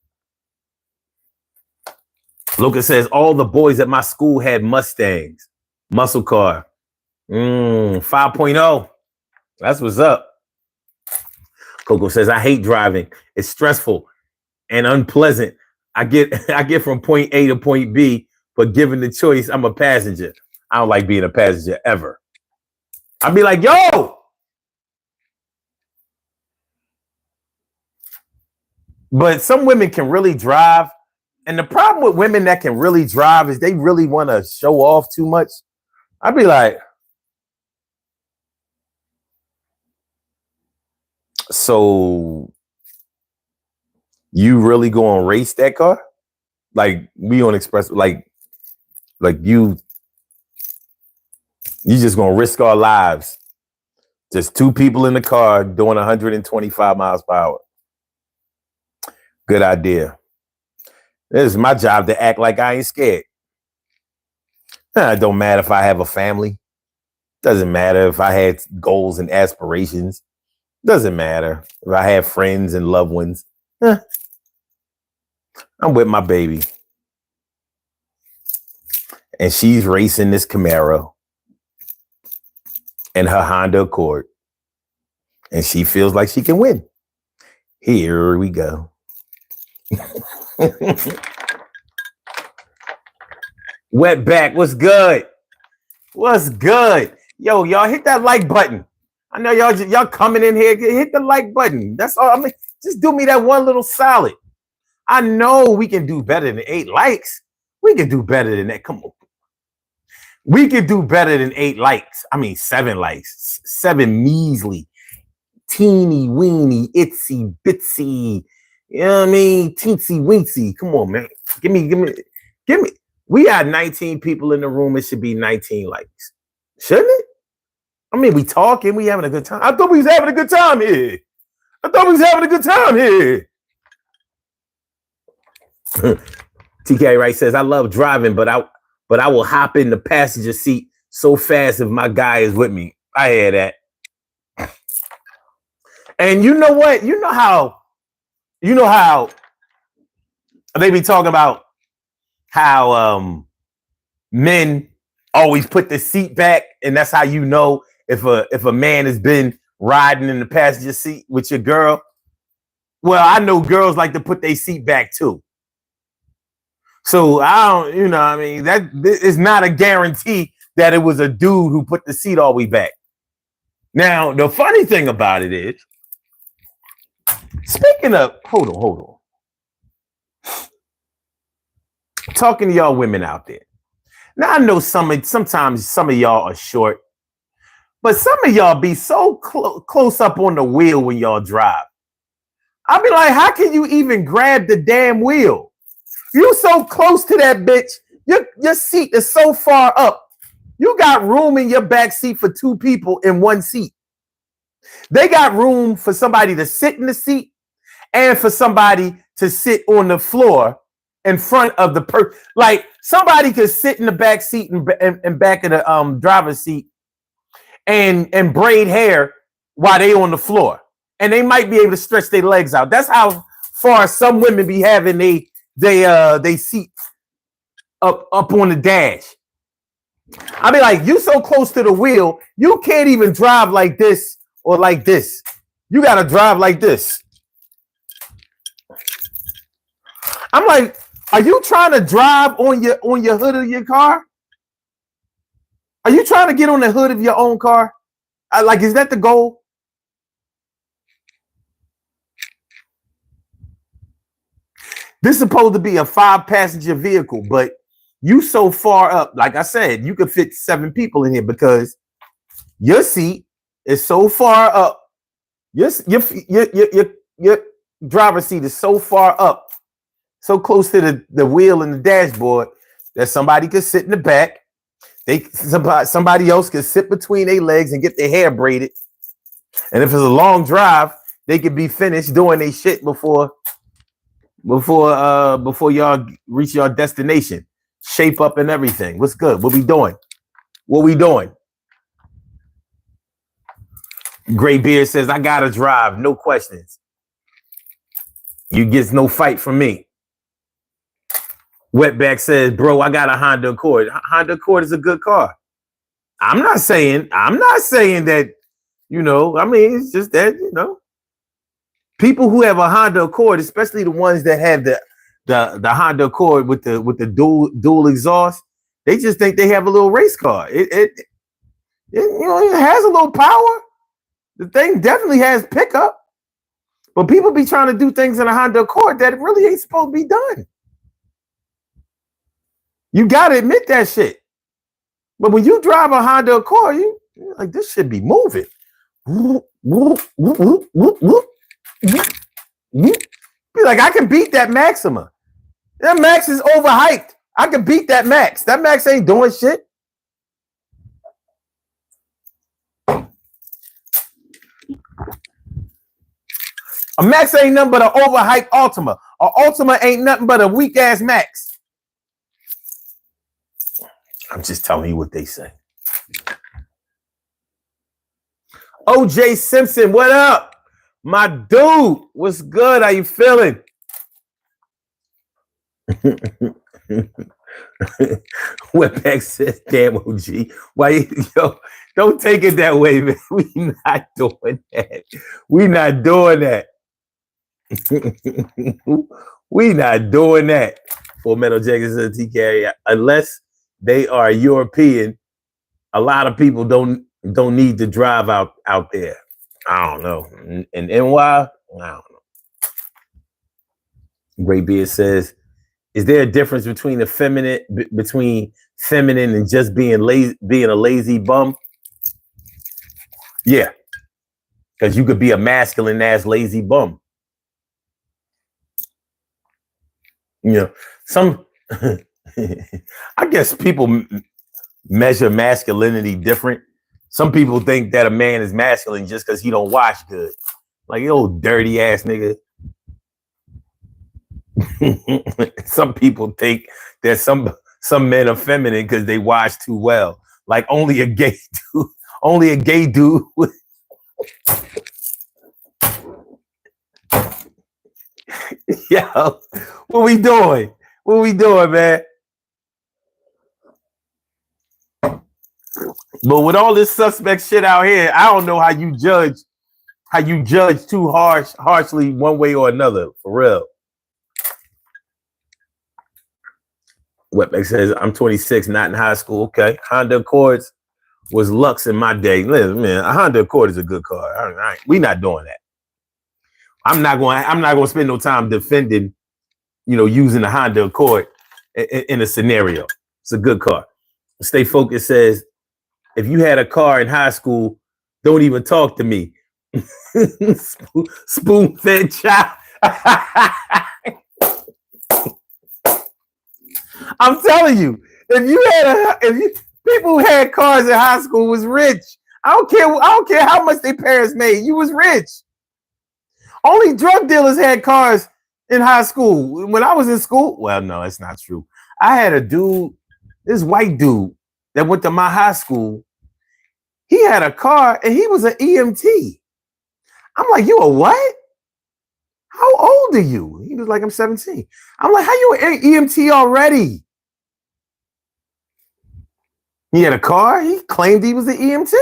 Lucas says, all the boys at my school had Mustangs. Muscle car. 5.0. That's what's up. Coco says, I hate driving. It's stressful and unpleasant. I get from point A to point B, but given the choice, I'm a passenger. I don't like being a passenger ever. I'd be like, yo. But some women can really drive. And the problem with women that can really drive is they really want to show off too much. I'd be like, so you really gonna race that car? Like we on express, like you just gonna risk our lives. Just two people in the car doing 125 miles per hour. Good idea. This is my job to act like I ain't scared. It don't matter if I have a family. Doesn't matter if I had goals and aspirations. Doesn't matter if I have friends and loved ones. I'm with my baby. And she's racing this Camaro and her Honda Accord. And she feels like she can win. Here we go. Wetback, what's good? What's good? Yo, y'all hit that like button. I know y'all coming in here. Hit the like button. That's all. I mean, just do me that one little solid. I know we can do better than 8 likes. We can do better than that. Come on. We can do better than 8 likes. I mean, 7 likes. 7 measly. Teeny weeny, itsy bitsy. You know what I mean? Teensy weensy. Come on, man. Give me. We got 19 people in the room. It should be 19 likes. Shouldn't it? I mean, we talking. We having a good time. I thought we was having a good time here. TK Wright says, I love driving, but I will hop in the passenger seat so fast if my guy is with me. I hear that. And you know what? You know how they be talking about how men always put the seat back, and that's how you know if a man has been riding in the passenger seat with your girl. Well, I know girls like to put their seat back too. So I don't, you know what I mean? That is not a guarantee that it was a dude who put the seat all the way back. Now, the funny thing about it is, speaking of, hold on. Talking to y'all women out there. Now I know sometimes some of y'all are short, but some of y'all be so close up on the wheel when y'all drive. I'll be like, how can you even grab the damn wheel? You so close to that bitch. Your seat is so far up. You got room in your back seat for 2 people in one seat. They got room for somebody to sit in the seat, and for somebody to sit on the floor in front of the like somebody could sit in the back seat and back of the driver's seat and braid hair while they on the floor, and they might be able to stretch their legs out. That's how far some women be having they seat up on the dash. I mean, like, you so close to the wheel, you can't even drive like this or like this. You gotta drive like this. I'm like, are you trying to drive on your hood of your car? Are you trying to get on the hood of your own car? Like, is that the goal? This is supposed to be a 5-passenger vehicle, but you so far up, like I said, you could fit 7 people in here because your seat is so far up. Your driver's seat is so far up, so close to the wheel and the dashboard that somebody could sit in the back. Somebody else could sit between their legs and get their hair braided. And if it's a long drive, they could be finished doing their shit before y'all reach your destination. Shape up and everything. What's good? What we doing? Gray Beard says, I gotta drive, no questions. You get no fight from me. Wetback says, bro, I got a Honda Accord. Honda Accord is a good car. I'm not saying that, I mean, it's just that, people who have a Honda Accord, especially the ones that have the Honda Accord with the dual exhaust, they just think they have a little race car. It has a little power. The thing definitely has pickup, but people be trying to do things in a Honda Accord that really ain't supposed to be done. You gotta admit that shit. But when you drive a Honda Accord, you're like, this should be moving. Be like, I can beat that Maxima. That Max is overhyped. I can beat that Max. That Max ain't doing shit. A Max ain't nothing but an overhyped Altima. An Altima ain't nothing but a weak ass Max. I'm just telling you what they say. OJ Simpson, what up? My dude, what's good? How you feeling? Webpack says, damn, OG. Why, don't take it that way, man. We not doing that. We not doing that. We not doing that. Full Metal Jacket says, TK, unless they are European, a lot of people don't need to drive out there. I don't know. And NY, I don't know. Great Beard says, is there a difference between feminine and just being lazy, being a lazy bum? Yeah, because you could be a masculine ass lazy bum. Some I guess people measure masculinity different. Some people think that a man is masculine just because he don't wash good. Like, you old dirty ass nigga. Some people think that some men are feminine because they wash too well. Like only a gay dude would. Yo, what we doing? What we doing, man? But with all this suspect shit out here, I don't know how you judge too harshly one way or another, for real. Wetback says, I'm 26, not in high school. Okay. Honda Accords was Lux in my day. Listen, man, a Honda Accord is a good car. We not doing that. I'm not going to spend no time defending, using the Honda Accord in a scenario. It's a good car. Stay Focused says, if you had a car in high school, don't even talk to me. Spoon-fed child. I'm telling you, people who had cars in high school was rich. I don't care how much their parents made. You was rich. Only drug dealers had cars in high school. When I was in school, well, no, it's not true. I had a dude, this white dude that went to my high school. He had a car and he was an EMT. I'm like, you a what? How old are you? He was like, I'm 17. I'm like, how you an EMT already? He had a car. He claimed he was an EMT.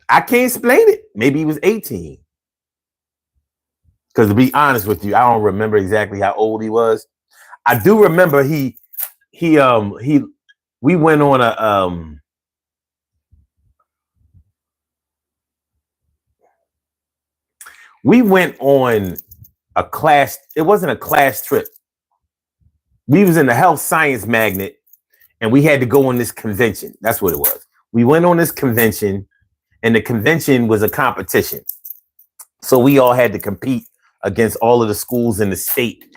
I can't explain it. Maybe he was 18. Because to be honest with you, I don't remember exactly how old he was. I do remember we went on a class. It wasn't a class trip. We was in the health science magnet and we had to go on this convention. That's what it was. We went on this convention and the convention was a competition. So we all had to compete against all of the schools in the state.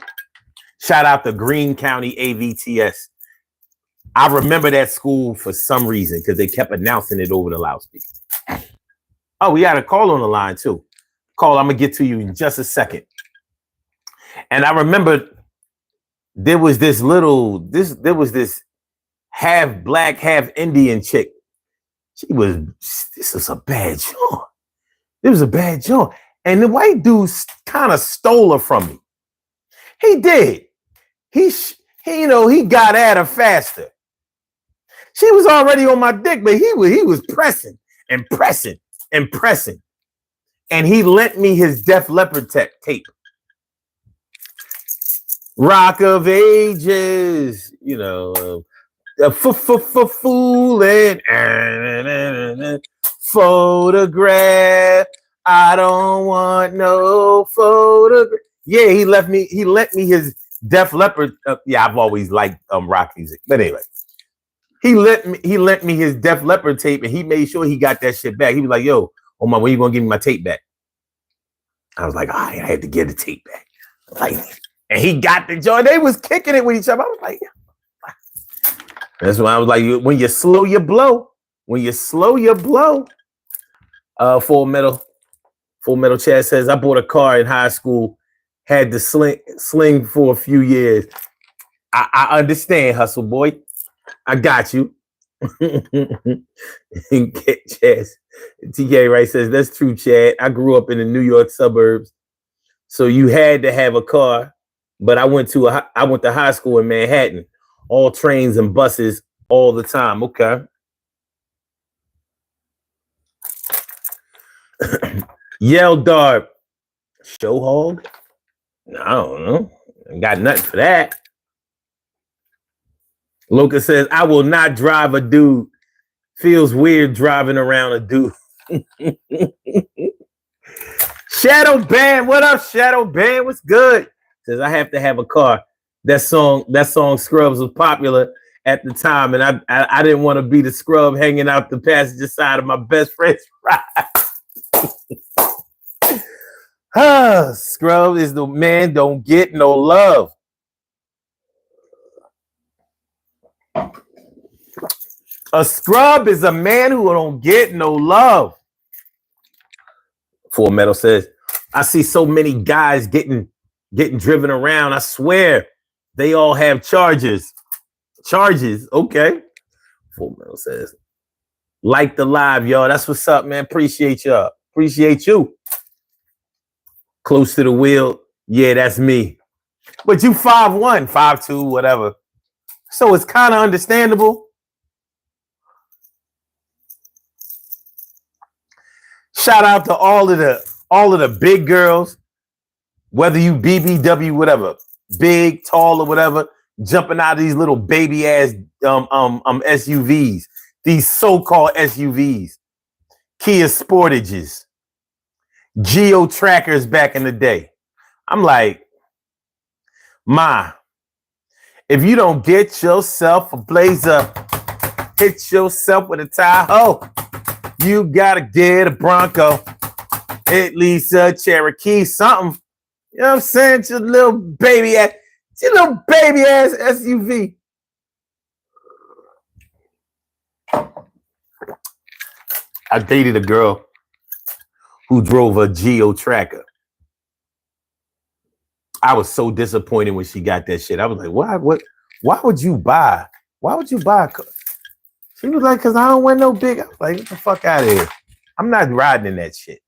Shout out to Greene County AVTS. I remember that school for some reason because they kept announcing it over the loudspeaker. Oh, we had a call on the line too. Call, I'm gonna get to you in just a second. And I remember there was this half black, half Indian chick. This was a bad joint. It was a bad joint. And the white dude kind of stole her from me. He did. He got at her faster. She was already on my dick, but he was pressing and pressing and pressing. And he lent me his Def Leppard tape. Rock of Ages, fooling, photograph. I don't want no photograph. Yeah, he lent me his Def Leppard. I've always liked rock music, but anyway, he lent me his Def Leppard tape, and he made sure he got that shit back. He was like, "Yo, Omar, when you gonna give me my tape back?" I was like, I had to get the tape back. And he got the joint. They was kicking it with each other. I was like, that's why I was like, when you slow your blow, Full Metal Chad says, I bought a car in high school, had to sling for a few years. I understand, hustle boy. I got you. TK Wright says, that's true, Chad. I grew up in the New York suburbs, so you had to have a car. But I went to high school in Manhattan, all trains and buses all the time. Okay. Yell Dart, show hog? I don't know. I got nothing for that. Lucas says, I will not drive a dude. Feels weird driving around a dude. Shadow Band, what up, Shadow Band? What's good? Says I have to have a car. That song Scrubs was popular at the time, and I didn't want to be the scrub hanging out the passenger side of my best friend's ride. Scrub is the man don't get no love. A scrub is a man who don't get no love. Full Metal says, I see so many guys getting driven around. I swear they all have charges. Charges, okay. Full Metal says, like the live, y'all. That's what's up, man. Appreciate y'all. Appreciate you. Close to the wheel. Yeah, that's me. But you 5'1", 5'2", whatever. So it's kind of understandable. Shout out to all of the big girls, whether you BBW, whatever, big, tall, or whatever, jumping out of these little baby ass SUVs, these so-called SUVs, Kia Sportages, Geo Trackers back in the day. I'm like, Ma, if you don't get yourself a Blazer, hit yourself with a Tahoe, you gotta get a Bronco, at least a Cherokee, something. You know what I'm saying? It's your little baby ass SUV. I dated a girl who drove a Geo Tracker. I was so disappointed when she got that shit. I was like, why would you buy? Why would you buy? She was like, because I don't want no big. I was like, get the fuck out of here. I'm not riding in that shit.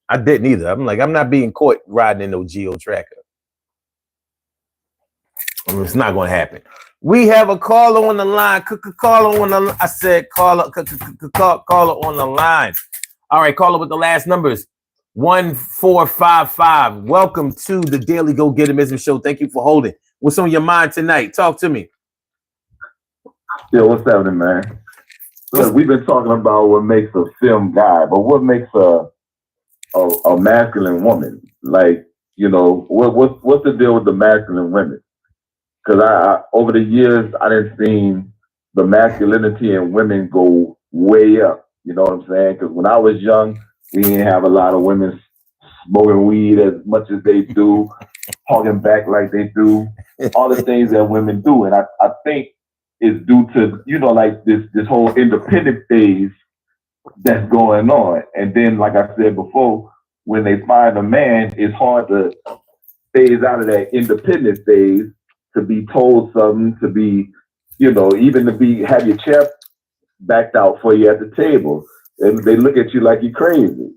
I didn't either. I'm like, I'm not being caught riding in no Geo Tracker. It's not going to happen. We have a caller on the line. Caller on the. I said caller on the line. All right, caller with the last numbers 1455. Welcome to the Daily Go Getimism Show. Thank you for holding. What's on your mind tonight? Talk to me. Yeah, what's happening, man? Look, we've been talking about what makes a film guy, but what makes a masculine woman? Like, you know, what's the deal with the masculine women? Because I over the years, I didn't seen the masculinity in women go way up. You know what I'm saying? Because when I was young, we didn't have a lot of women smoking weed as much as they do, hogging back like they do, all the things that women do. And I think it's due to, you know, like this whole independent phase that's going on. And then, like I said before, when they find a man, it's hard to phase out of that independent phase, to be told something, to be, you know, even to have your chair backed out for you at the table. And they look at you like you're crazy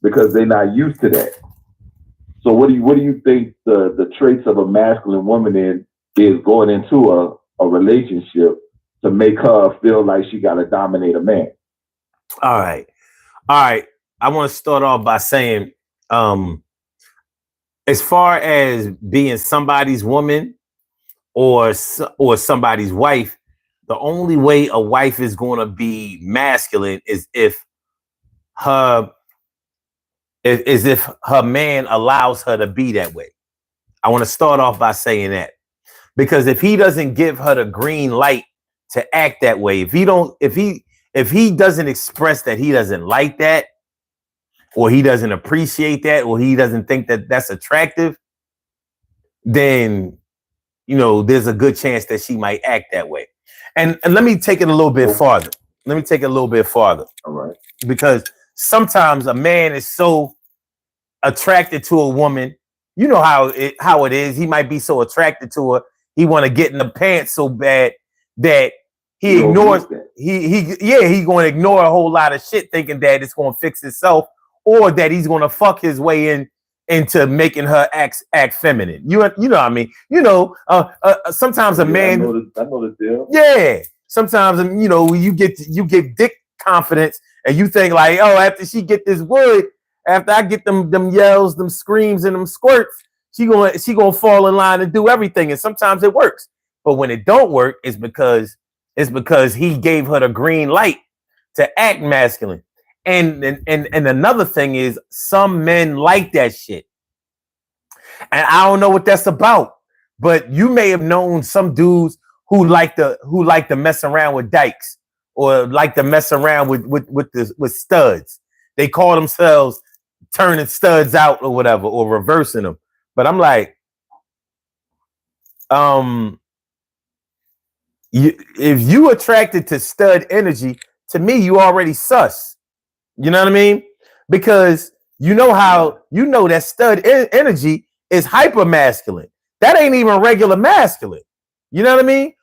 because they're not used to that. So what do you think the traits of a masculine woman is going into a relationship to make her feel like she got to dominate a man? All right. I want to start off by saying, as far as being somebody's woman or somebody's wife, the only way a wife is going to be masculine is if her man allows her to be that way. I want to start off by saying that, because if he doesn't give her the green light to act that way, if he doesn't express that he doesn't like that, or he doesn't appreciate that, or he doesn't think that that's attractive, then, you know, there's a good chance that she might act that way. And let me take it a little bit farther. All right. Because sometimes a man is so attracted to a woman, you know how it is. He might be so attracted to her, he want to get in the pants so bad that he ignores that. He's going to ignore a whole lot of shit, thinking that it's going to fix itself, or that he's going to fuck his way into making her act feminine. You know what I mean? You know, sometimes a man. I know the deal. Yeah. Sometimes, you know, you get dick confidence, and you think like, oh, after she get this wood, after I get them yells, them screams, and them squirts, she gonna fall in line and do everything. And sometimes it works, but when it don't work, it's because he gave her the green light to act masculine. And another thing is, some men like that shit, and I don't know what that's about. But you may have known some dudes who like to mess around with dykes, or like to mess around with studs. They call themselves turning studs out or whatever, or reversing them. But I'm like, if you attracted to stud energy, to me, you already sus. You know what I mean? Because you know that stud energy is hyper masculine. That ain't even regular masculine. You know what I mean?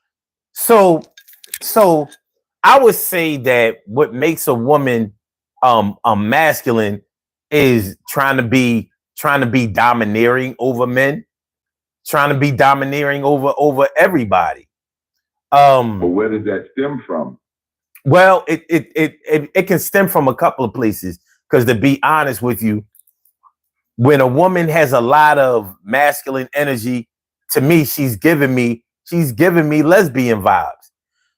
So I would say that what makes a woman a masculine is trying to be domineering over men, trying to be domineering over everybody. But where does that stem from? Well, it can stem from a couple of places, because to be honest with you, when a woman has a lot of masculine energy, to me, she's giving me lesbian vibes.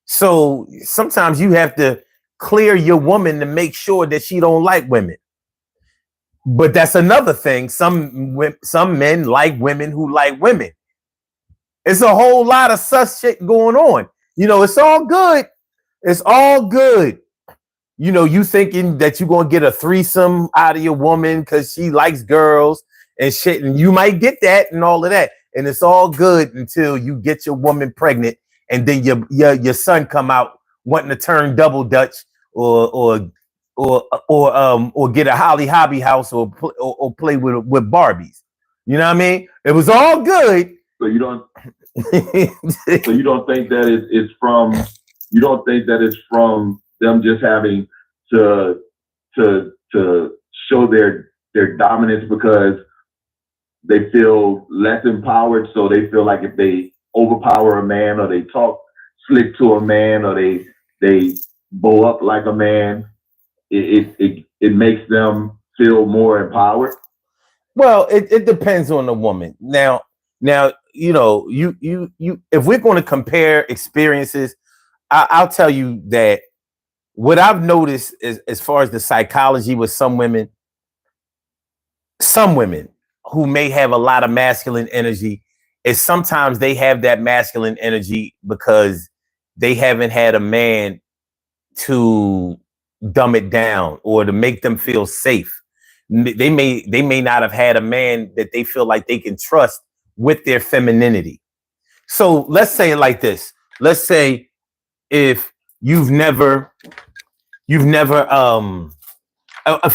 So sometimes you have to clear your woman to make sure that she don't like women. But that's another thing. Some men like women who like women. It's a whole lot of sus shit going on. You know, it's all good. It's all good. You know, you thinking that you're going to get a threesome out of your woman because she likes girls and shit. And you might get that and all of that. And it's all good until you get your woman pregnant, and then your son come out wanting to turn double Dutch or or get a Holly Hobby house or play with Barbies. You know what I mean? It was all good. So you don't think that it's from them just having to show their dominance because they feel less empowered, so they feel like if they overpower a man or they talk slick to a man or they bow up like a man, it makes them feel more empowered. Well, it depends on the woman. Now, you know, you if we're going to compare experiences, I'll tell you that what I've noticed is, as far as the psychology with some women who may have a lot of masculine energy, is sometimes they have that masculine energy because they haven't had a man to dumb it down or to make them feel safe. They may not have had a man that they feel like they can trust with their femininity. So let's say it like this. Let's say if you've never if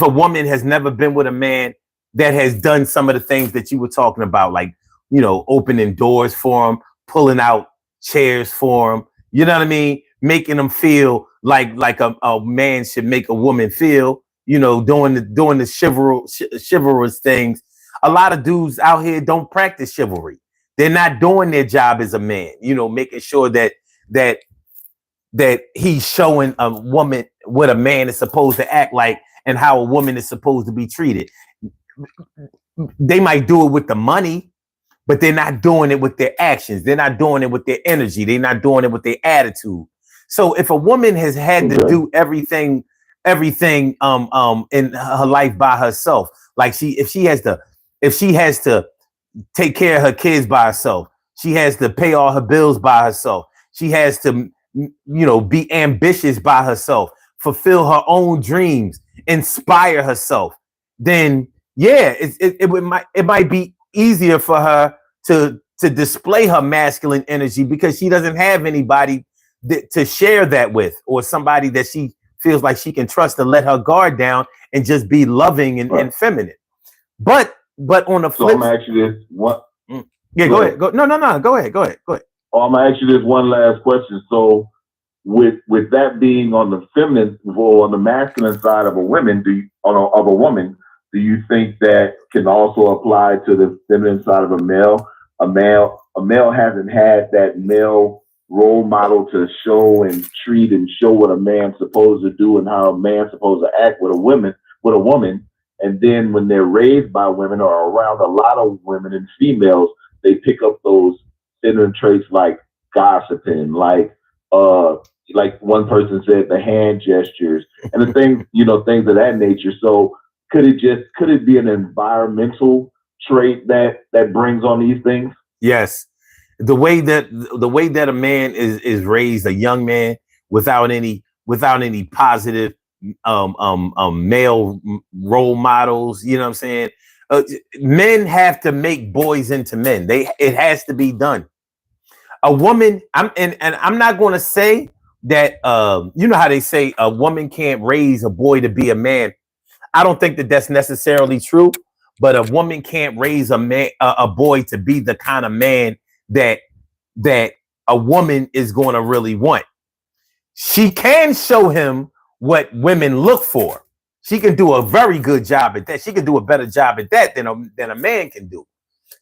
a woman has never been with a man that has done some of the things that you were talking about, like, you know, opening doors for him, pulling out chairs for him, you know what I mean? Making them feel like a man should make a woman feel, you know, doing the chivalrous things. A lot of dudes out here don't practice chivalry. They're not doing their job as a man, you know, making sure that he's showing a woman what a man is supposed to act like and how a woman is supposed to be treated. They might do it with the money, but they're not doing it with their actions. They're not doing it with their energy. They're not doing it with their attitude. So if a woman has had to do everything in her life by herself, like if she has to take care of her kids by herself, she has to pay all her bills by herself, she has to, you know, be ambitious by herself, fulfill her own dreams, inspire herself, then yeah, it might be easier for her to display her masculine energy because she doesn't have anybody to share that with, or somebody that she feels like she can trust to let her guard down and just be loving and feminine. But on the flip, so I'm gonna ask you this one. Yeah, go ahead. No. Go ahead. Oh, I'm gonna ask you this one last question. So, with that being on the feminine or on the masculine side of a woman, of a woman, do you think that can also apply to the feminine side of a male? A male hasn't had that male role model to show and treat and show what a man's supposed to do and how a man's supposed to act with a woman. And then when they're raised by women or around a lot of women and females, they pick up those feminine traits like gossiping, like one person said, the hand gestures and the things, things of that nature. So could it be an environmental trait that brings on these things? Yes. The way that a man is raised, a young man, without any positive male role models, you know what I'm saying? Men have to make boys into men. It has to be done. A woman, I'm not going to say that you know how they say a woman can't raise a boy to be a man. I don't think that that's necessarily true, but a woman can't raise a boy to be the kind of man that a woman is going to really want. She can show him what women look for. She can do a very good job at that. She can do a better job at that than a man can do.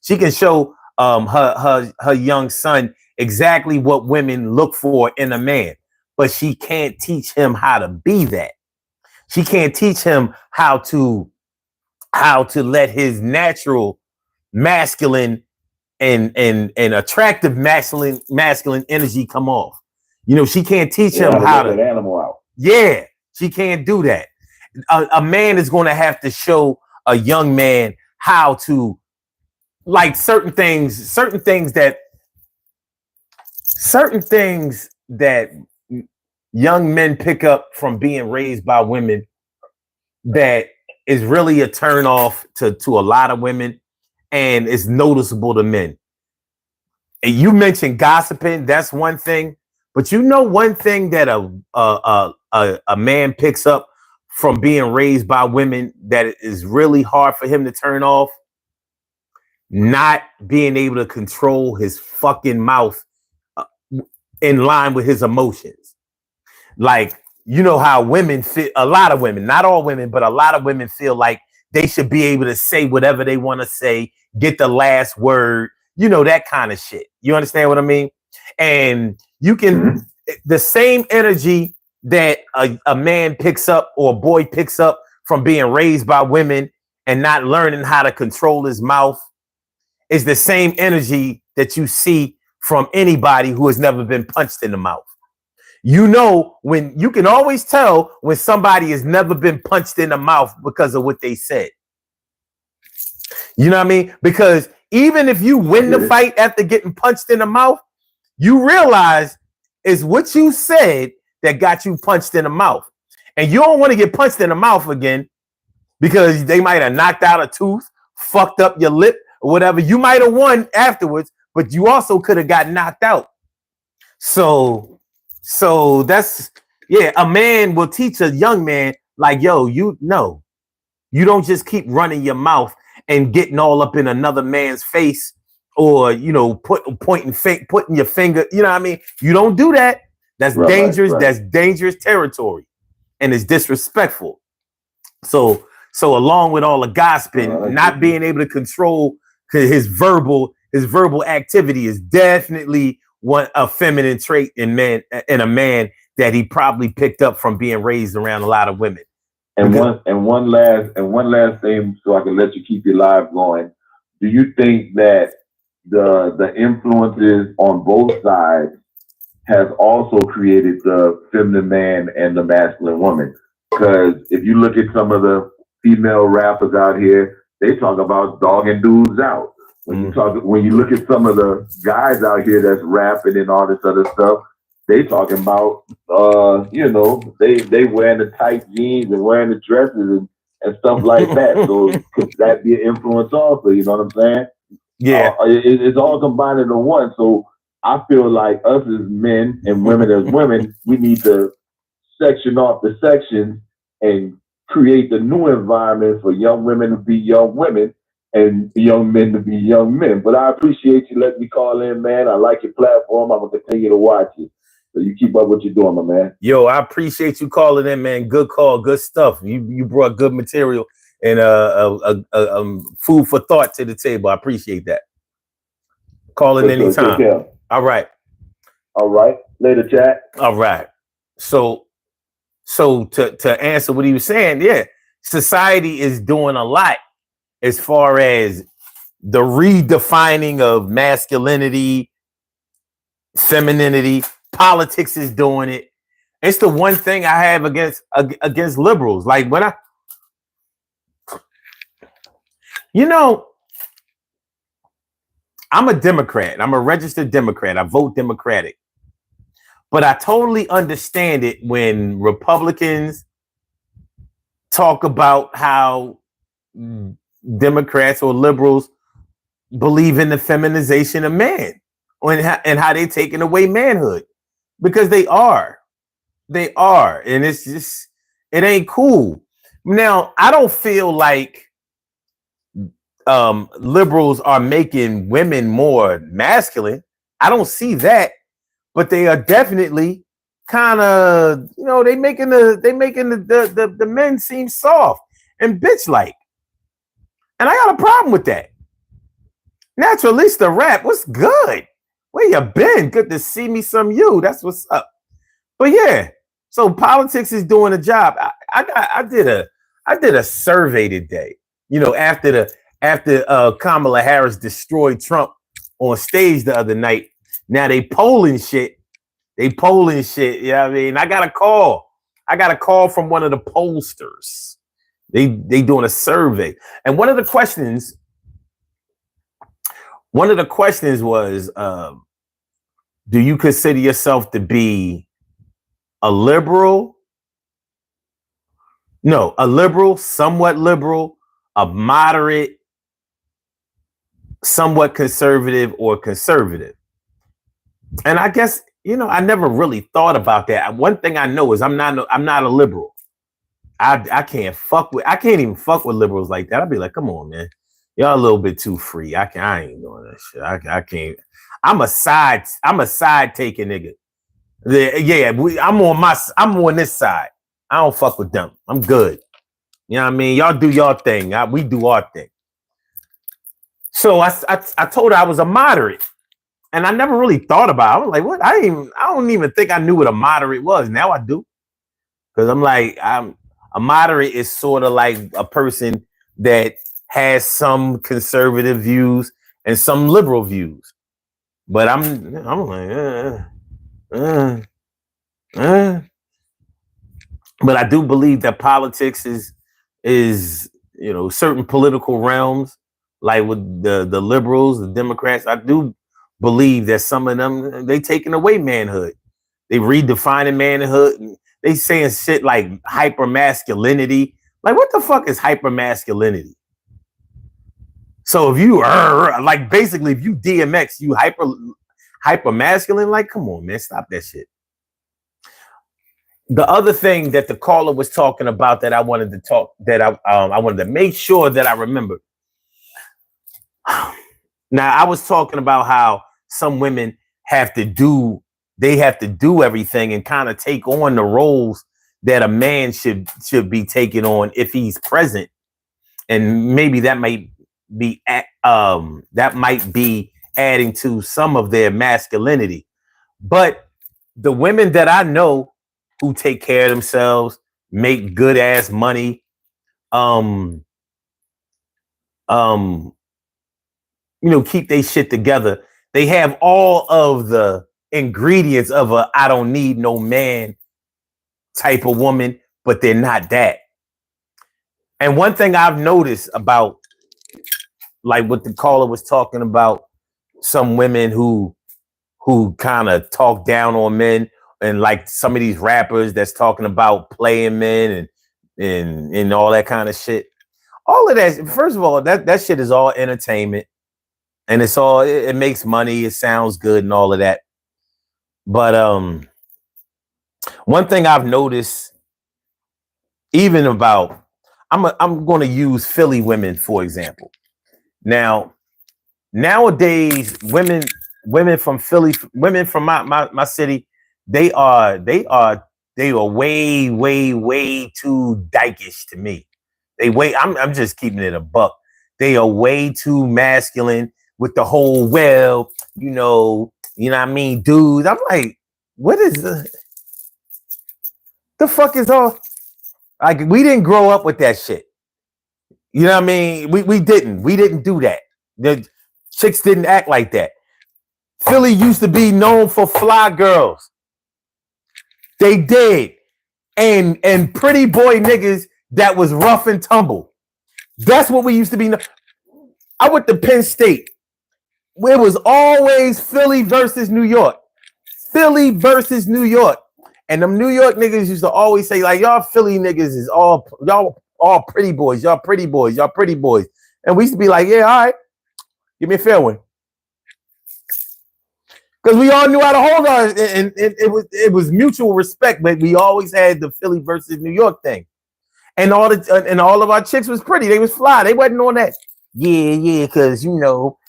She can show her young son exactly what women look for in a man, but she can't teach him how to be that. She can't teach him how to let his natural masculine and attractive masculine energy come off. You know, she can't teach him how to let that animal out. Yeah, she can't do that. A man is going to have to show a young man how to, like, certain things that young men pick up from being raised by women that is really a turn off to a lot of women, and it's noticeable to men. And you mentioned gossiping, that's one thing, but you know one thing that a man picks up from being raised by women that it is really hard for him to turn off? Not being able to control his fucking mouth in line with his emotions. Like, you know how women feel, a lot of women, not all women, but a lot of women feel like they should be able to say whatever they want to say, get the last word, you know, that kind of shit. You understand what I mean? And you can, the same energy that a man picks up or a boy picks up from being raised by women and not learning how to control his mouth is the same energy that you see from anybody who has never been punched in the mouth. You know, when you can always tell when somebody has never been punched in the mouth because of what they said. You know what I mean? Because even if you win the fight after getting punched in the mouth, you realize it's what you said that got you punched in the mouth. And you don't want to get punched in the mouth again because they might have knocked out a tooth, fucked up your lip, or whatever. You might have won afterwards, but you also could have got knocked out. So that's, yeah, a man will teach a young man like, yo, you don't just keep running your mouth and getting all up in another man's face or, you know, putting your finger, you know what I mean? You don't do that. That's dangerous. Right. That's dangerous territory and it's disrespectful. So along with all the gossiping, not being able to control his verbal activity is definitely a feminine trait in a man that he probably picked up from being raised around a lot of women. And one last thing, so I can let you keep your live going. Do you think that the influences on both sides has also created the feminine man and the masculine woman? Because if you look at some of the female rappers out here, they talk about dogging dudes out. When you look at some of the guys out here that's rapping and all this other stuff, they talking about you know, they wearing the tight jeans and wearing the dresses and stuff like that. So could that be an influence also? You know what I'm saying? Yeah, it's all combined into one. So I feel like us as men and women as women, we need to section off the sections and create the new environment for young women to be young women and young men to be young men. But I appreciate you letting me call in, man. I like your platform. I'm gonna continue to watch it. So you keep up what you're doing, my man. Yo, I appreciate you calling in, man. Good call, good stuff. You brought good material and food for thought to the table. I appreciate that. Call in anytime. All right. Later, chat. All right. So to answer what he was saying, yeah, society is doing a lot as far as the redefining of masculinity, femininity. Politics is doing it. It's the one thing I have against liberals. Like when I'm a Democrat. I'm a registered Democrat. I vote Democratic. But I totally understand it when Republicans talk about how Democrats or liberals believe in the feminization of man and how they're taking away manhood. Because they are. And it's just, it ain't cool. Now, I don't feel like liberals are making women more masculine. I don't see that, but they are definitely kind of, they making the men seem soft and bitch-like. And I got a problem with that. Naturalista rap, what's good? Where you been? Good to see me some you. That's what's up. But yeah, so politics is doing a job. I did a survey today. After Kamala Harris destroyed Trump on stage the other night. Now they polling shit. You know what I mean? I got a call from one of the pollsters. They doing a survey, and one of the questions was, do you consider yourself to be a liberal? No, a liberal, somewhat liberal, a moderate, somewhat conservative, or conservative. And I guess, I never really thought about that. One thing I know is I'm not a liberal. I can't even fuck with liberals like that. I'd be like, come on, man. Y'all a little bit too free. I ain't doing that shit. I can't. I'm a side taking nigga. Yeah, I'm on this side. I don't fuck with them. I'm good. You know what I mean? Y'all do your thing. We do our thing. So I told her I was a moderate. And I never really thought about it. I was like, what? I don't even think I knew what a moderate was. Now I do. Because I'm like, a moderate is sort of like a person that has some conservative views and some liberal views. But I'm like, but I do believe that politics is certain political realms, like with the liberals, the Democrats. I do believe that some of them, they taking away manhood. They redefining manhood. And they saying shit like hyper masculinity. Like, what the fuck is hyper masculinity? So if you like, basically, if you DMX, you hyper masculine. Like, come on, man, stop that shit. The other thing that the caller was talking about that I wanted to talk, that I wanted to make sure that I remembered. Now, I was talking about how some women have to do everything and kind of take on the roles that a man should be taking on if he's present. And maybe that might be adding to some of their masculinity. But the women that I know who take care of themselves, make good ass money, keep their shit together. They have all of the ingredients of a I don't need no man type of woman, but they're not that. And one thing I've noticed about, like what the caller was talking about, some women who kind of talk down on men, and like some of these rappers that's talking about playing men and all that kind of shit. All of that, first of all, that shit is all entertainment. And it makes money, it sounds good and all of that. But one thing I've noticed, even about, I'm going to use Philly women, for example. Now, nowadays, women from Philly, women from my city, they are way, way, way too dykish to me. I'm just keeping it a buck. They are way too masculine with the whole, well, you know what I mean, dudes. I'm like, what is the fuck is all? Like, we didn't grow up with that shit. You know what I mean? We didn't do that. The chicks didn't act like that. Philly used to be known for fly girls. They did. And pretty boy niggas that was rough and tumble. That's what we used to be. I went to Penn State. It was always Philly versus New York. Philly versus New York. And them New York niggas used to always say, like, y'all Philly niggas is y'all all pretty boys. Y'all pretty boys. Y'all pretty boys. And we used to be like, yeah, all right. Give me a fair one. Because we all knew how to hold on. And it was mutual respect, but we always had the Philly versus New York thing. And all of our chicks was pretty. They was fly. They wasn't on that. Yeah, because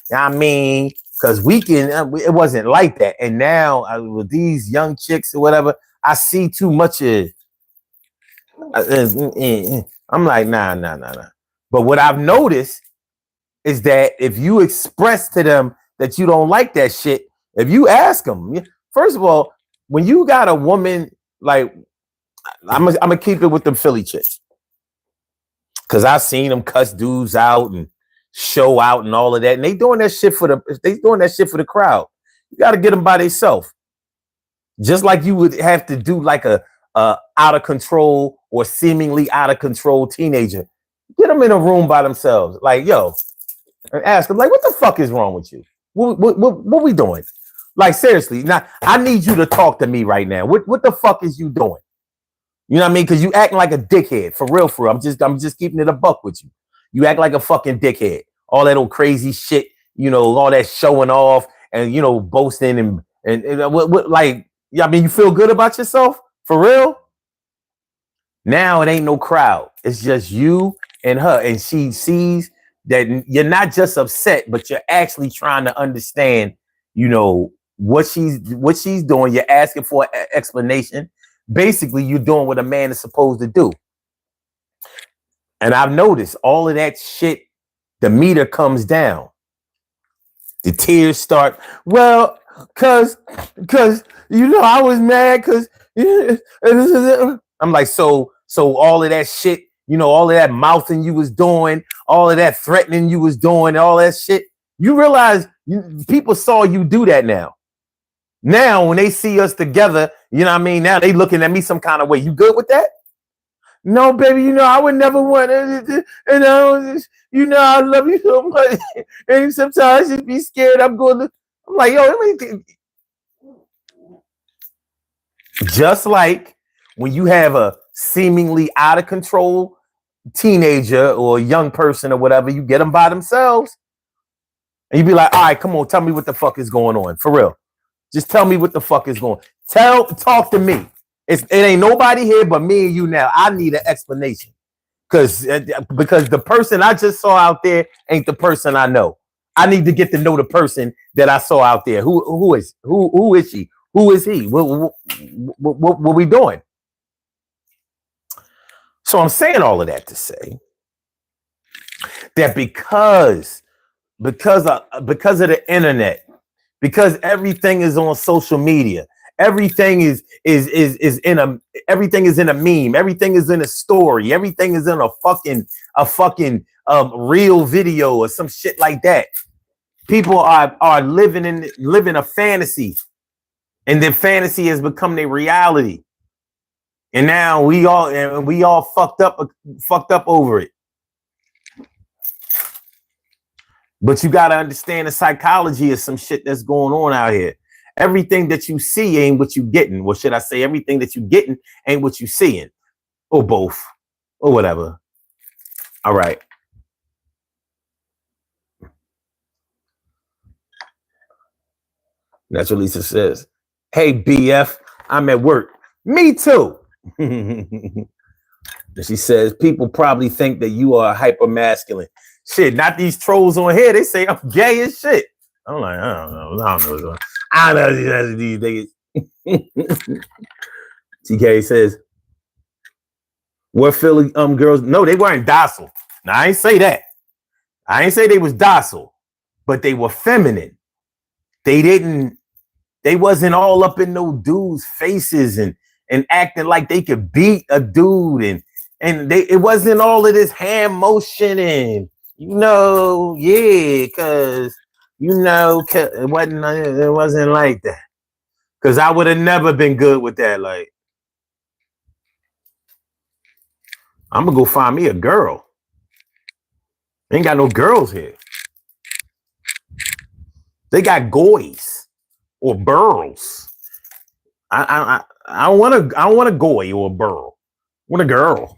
because we can. It wasn't like that. And now with these young chicks or whatever, I see too much of. I'm like, nah. But what I've noticed is that if you express to them that you don't like that shit, if you ask them, first of all, when you got a woman, like, I'm gonna keep it with them Philly chicks. Cause I've seen them cuss dudes out and show out and all of that. And they doing that shit for the crowd. You got to get them by themselves. Just like you would have to do like a out of control or seemingly out of control teenager. Get them in a room by themselves. Like, yo, and ask them, like, what the fuck is wrong with you? What we doing? Like, seriously, now I need you to talk to me right now. What the fuck is you doing? You know what I mean? Because you acting like a dickhead. For real. I'm just keeping it a buck with you. You act like a fucking dickhead. All that old crazy shit, all that showing off and, boasting and what like, I mean, you feel good about yourself? For real? Now it ain't no crowd. It's just you and her. And she sees that you're not just upset, but you're actually trying to understand, what she's doing. You're asking for an explanation. Basically, you're doing what a man is supposed to do. And I've noticed all of that shit, the meter comes down. The tears start. Well, cause I was mad because I'm like, so all of that shit, all of that mouthing you was doing, all of that threatening you was doing, all that shit. You realize people saw you do that now. Now, when they see us together, now they looking at me some kind of way. You good with that? No, baby, I would never want it. And I love you so much. And sometimes I just be scared. I'm like, yo, just like when you have a seemingly out of control teenager or young person or whatever, you get them by themselves. And you be like, all right, come on, tell me what the fuck is going on. For real. Just tell me what the fuck is going on. Talk to me. It ain't nobody here but me and you now. I need an explanation. Because the person I just saw out there ain't the person I know. I need to get to know the person that I saw out there. Who is she? Who is he? What we doing? So I'm saying all of that to say that because of the internet, because everything is on social media, everything is in a meme, everything is in a story, everything is in a fucking real video or some shit like that. People are living a fantasy, and their fantasy has become their reality. And now we all fucked up over it. But you got to understand the psychology of some shit that's going on out here. Everything that you see ain't what you getting. Well, should I say everything that you getting ain't what you seeing? Or both. Or whatever. All right. That's what Lisa says. Hey, BF, I'm at work. Me too. She says, people probably think that you are hyper masculine. Shit, not these trolls on here. They say I'm gay as shit. I'm like, I don't know. I don't know these niggas. TK says, what Philly girls? No, they weren't docile. Now, I ain't say that. I ain't say they was docile, but they were feminine. They wasn't all up in no dudes' faces and acting like they could beat a dude and it wasn't all of this hand motion and because it wasn't like that. Because I would have never been good with that. Like, I'm gonna go find me a girl. Ain't got no girls here. They got goys or burls. I don't want a goy or a burl. I want a girl.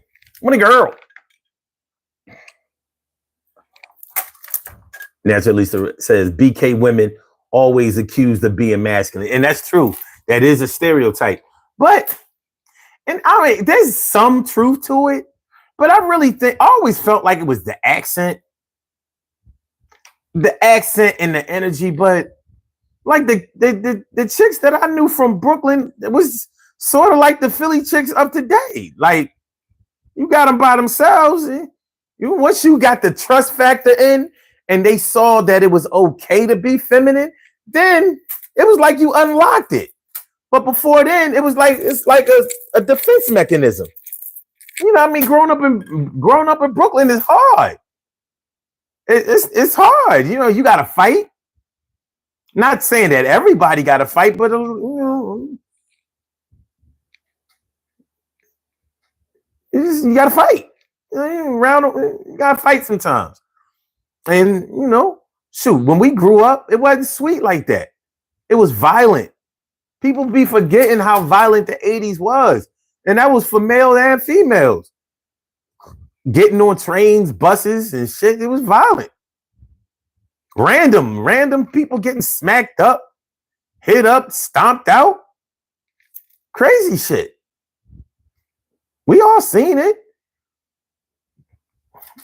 That's at least it says BK women always accused of being masculine. And that's true. That is a stereotype. But, and I mean, there's some truth to it. But I always felt like it was the accent and the energy. But like the chicks that I knew from Brooklyn, it was sort of like the Philly chicks up to date. Like, you got them by themselves. Once you got the trust factor in, and they saw that it was okay to be feminine, then it was like you unlocked it. But before then, it's like a defense mechanism. You know what I mean? Growing up in Brooklyn is hard. It's hard. You got to fight. Not saying that everybody got to fight, but you got to fight. You got to fight sometimes. And, when we grew up, it wasn't sweet like that. It was violent. People be forgetting how violent the 80s was. And that was for male and females. Getting on trains, buses, and shit, it was violent. Random people getting smacked up, hit up, stomped out. Crazy shit. We all seen it.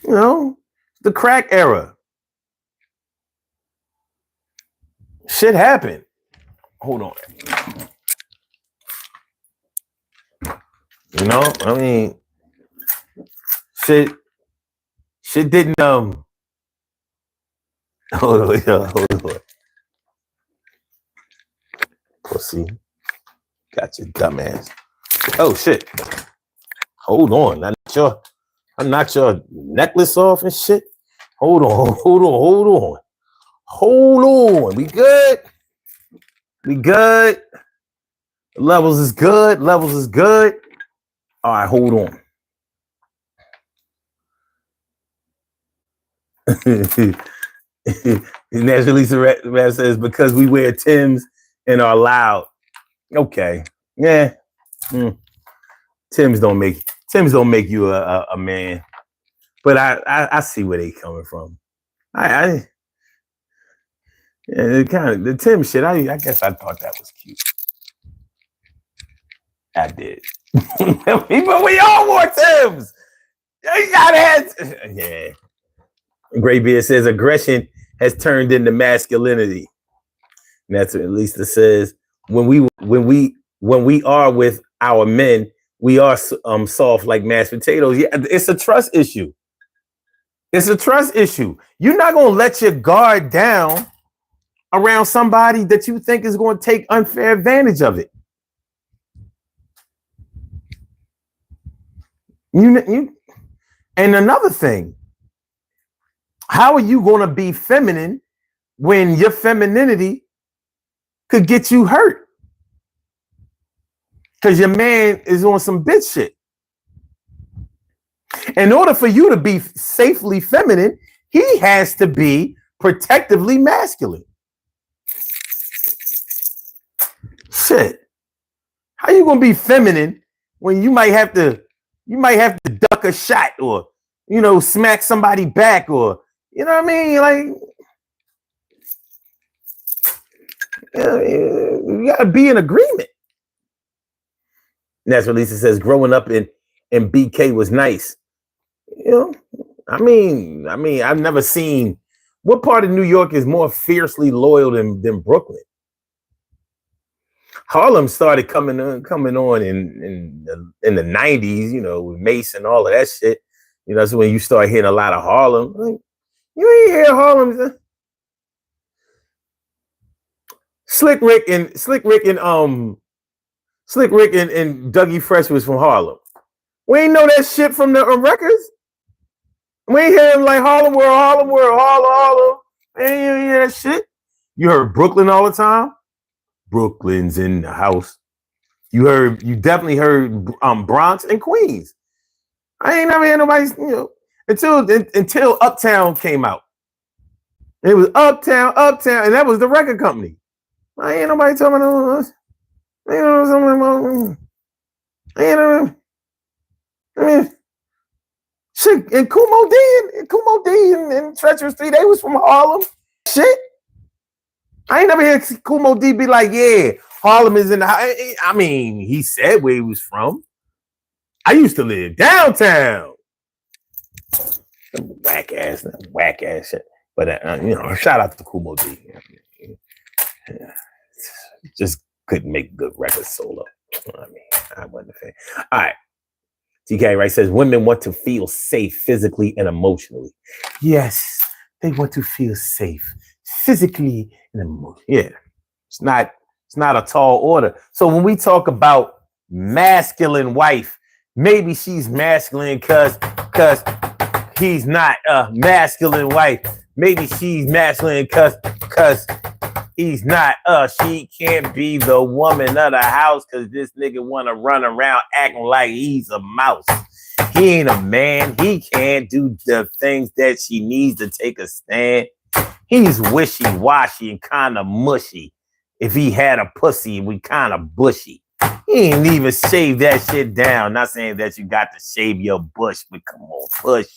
You know, the crack era. Shit happened. Hold on. You know, I mean, shit didn't hold on. Pussy. Got your dumbass. Oh shit. Hold on. I knocked your necklace off and shit. Hold on. We good? We good? Levels is good. All right, hold on. Naturally, Lisa says, because we wear Timbs and are loud. Okay. Yeah. Timbs don't make you a man. But I see where they coming from. Yeah, the Tim shit, I guess I thought that was cute. I did. But we all wore Timbs. You gotta have. Yeah. Graybeard says aggression has turned into masculinity. And that's what Lisa says. When we are with our men, we are soft like mashed potatoes. Yeah, it's a trust issue. You're not gonna let your guard down around somebody that you think is going to take unfair advantage of it. You and another thing, how are you going to be feminine when your femininity could get you hurt? Because your man is on some bitch shit. In order for you to be safely feminine, he has to be protectively masculine. Shit. How you gonna be feminine when you might have to duck a shot or smack somebody back or you know what I mean? Like you gotta be in agreement. And that's what Lisa says. Growing up in BK was nice. I mean, I've never seen what part of New York is more fiercely loyal than Brooklyn. Harlem started coming on in the 90s, with Mace and all of that shit. That's when you start hearing a lot of Harlem. Like, you ain't hear Harlem. Slick Rick and Dougie Fresh was from Harlem. We ain't know that shit from the records. We ain't hear him like Harlem World, Harlem. Ain't hear that shit. You heard Brooklyn all the time. Brooklyn's in the house. You definitely heard Bronx and Queens. I ain't never heard nobody, until Uptown came out. It was Uptown, and that was the record company. I ain't nobody telling me this. Shit, and Kumo D and Treacherous 3, they was from Harlem. Shit. I ain't never heard Kumo D be like, yeah, Harlem is in the house. I mean, he said where he was from. I used to live downtown. Whack ass shit. But shout out to Kumo D. Just couldn't make good records solo. I mean, I wasn't a fan. All right. TK Wright says women want to feel safe physically and emotionally. Yes, they want to feel safe physically and emotionally. Yeah, it's not a tall order. So when we talk about masculine wife, maybe she's masculine because he's not a masculine wife. Maybe she's masculine because he's not. She can't be the woman of the house because this nigga want to run around acting like he's a mouse. He ain't a man. He can't do the things that she needs to take a stand. He's wishy-washy and kind of mushy. If he had a pussy, we kind of bushy. He ain't even shave that shit down. Not saying that you got to shave your bush, but come on, push.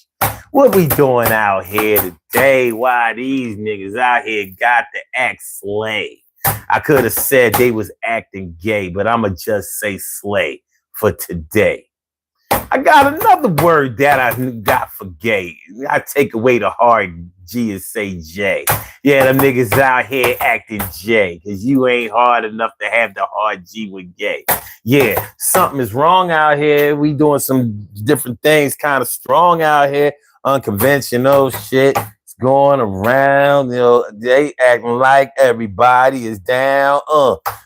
What we doing out here today? Why these niggas out here got to act slay? I could have said they was acting gay, but I'ma just say slay for today. I got another word that I forget. I take away the hard G and say J. Yeah, them niggas out here acting J, because you ain't hard enough to have the hard G with gay. Yeah, something is wrong out here. We doing some different things kind of strong out here. Unconventional shit. Going around, they acting like everybody is down.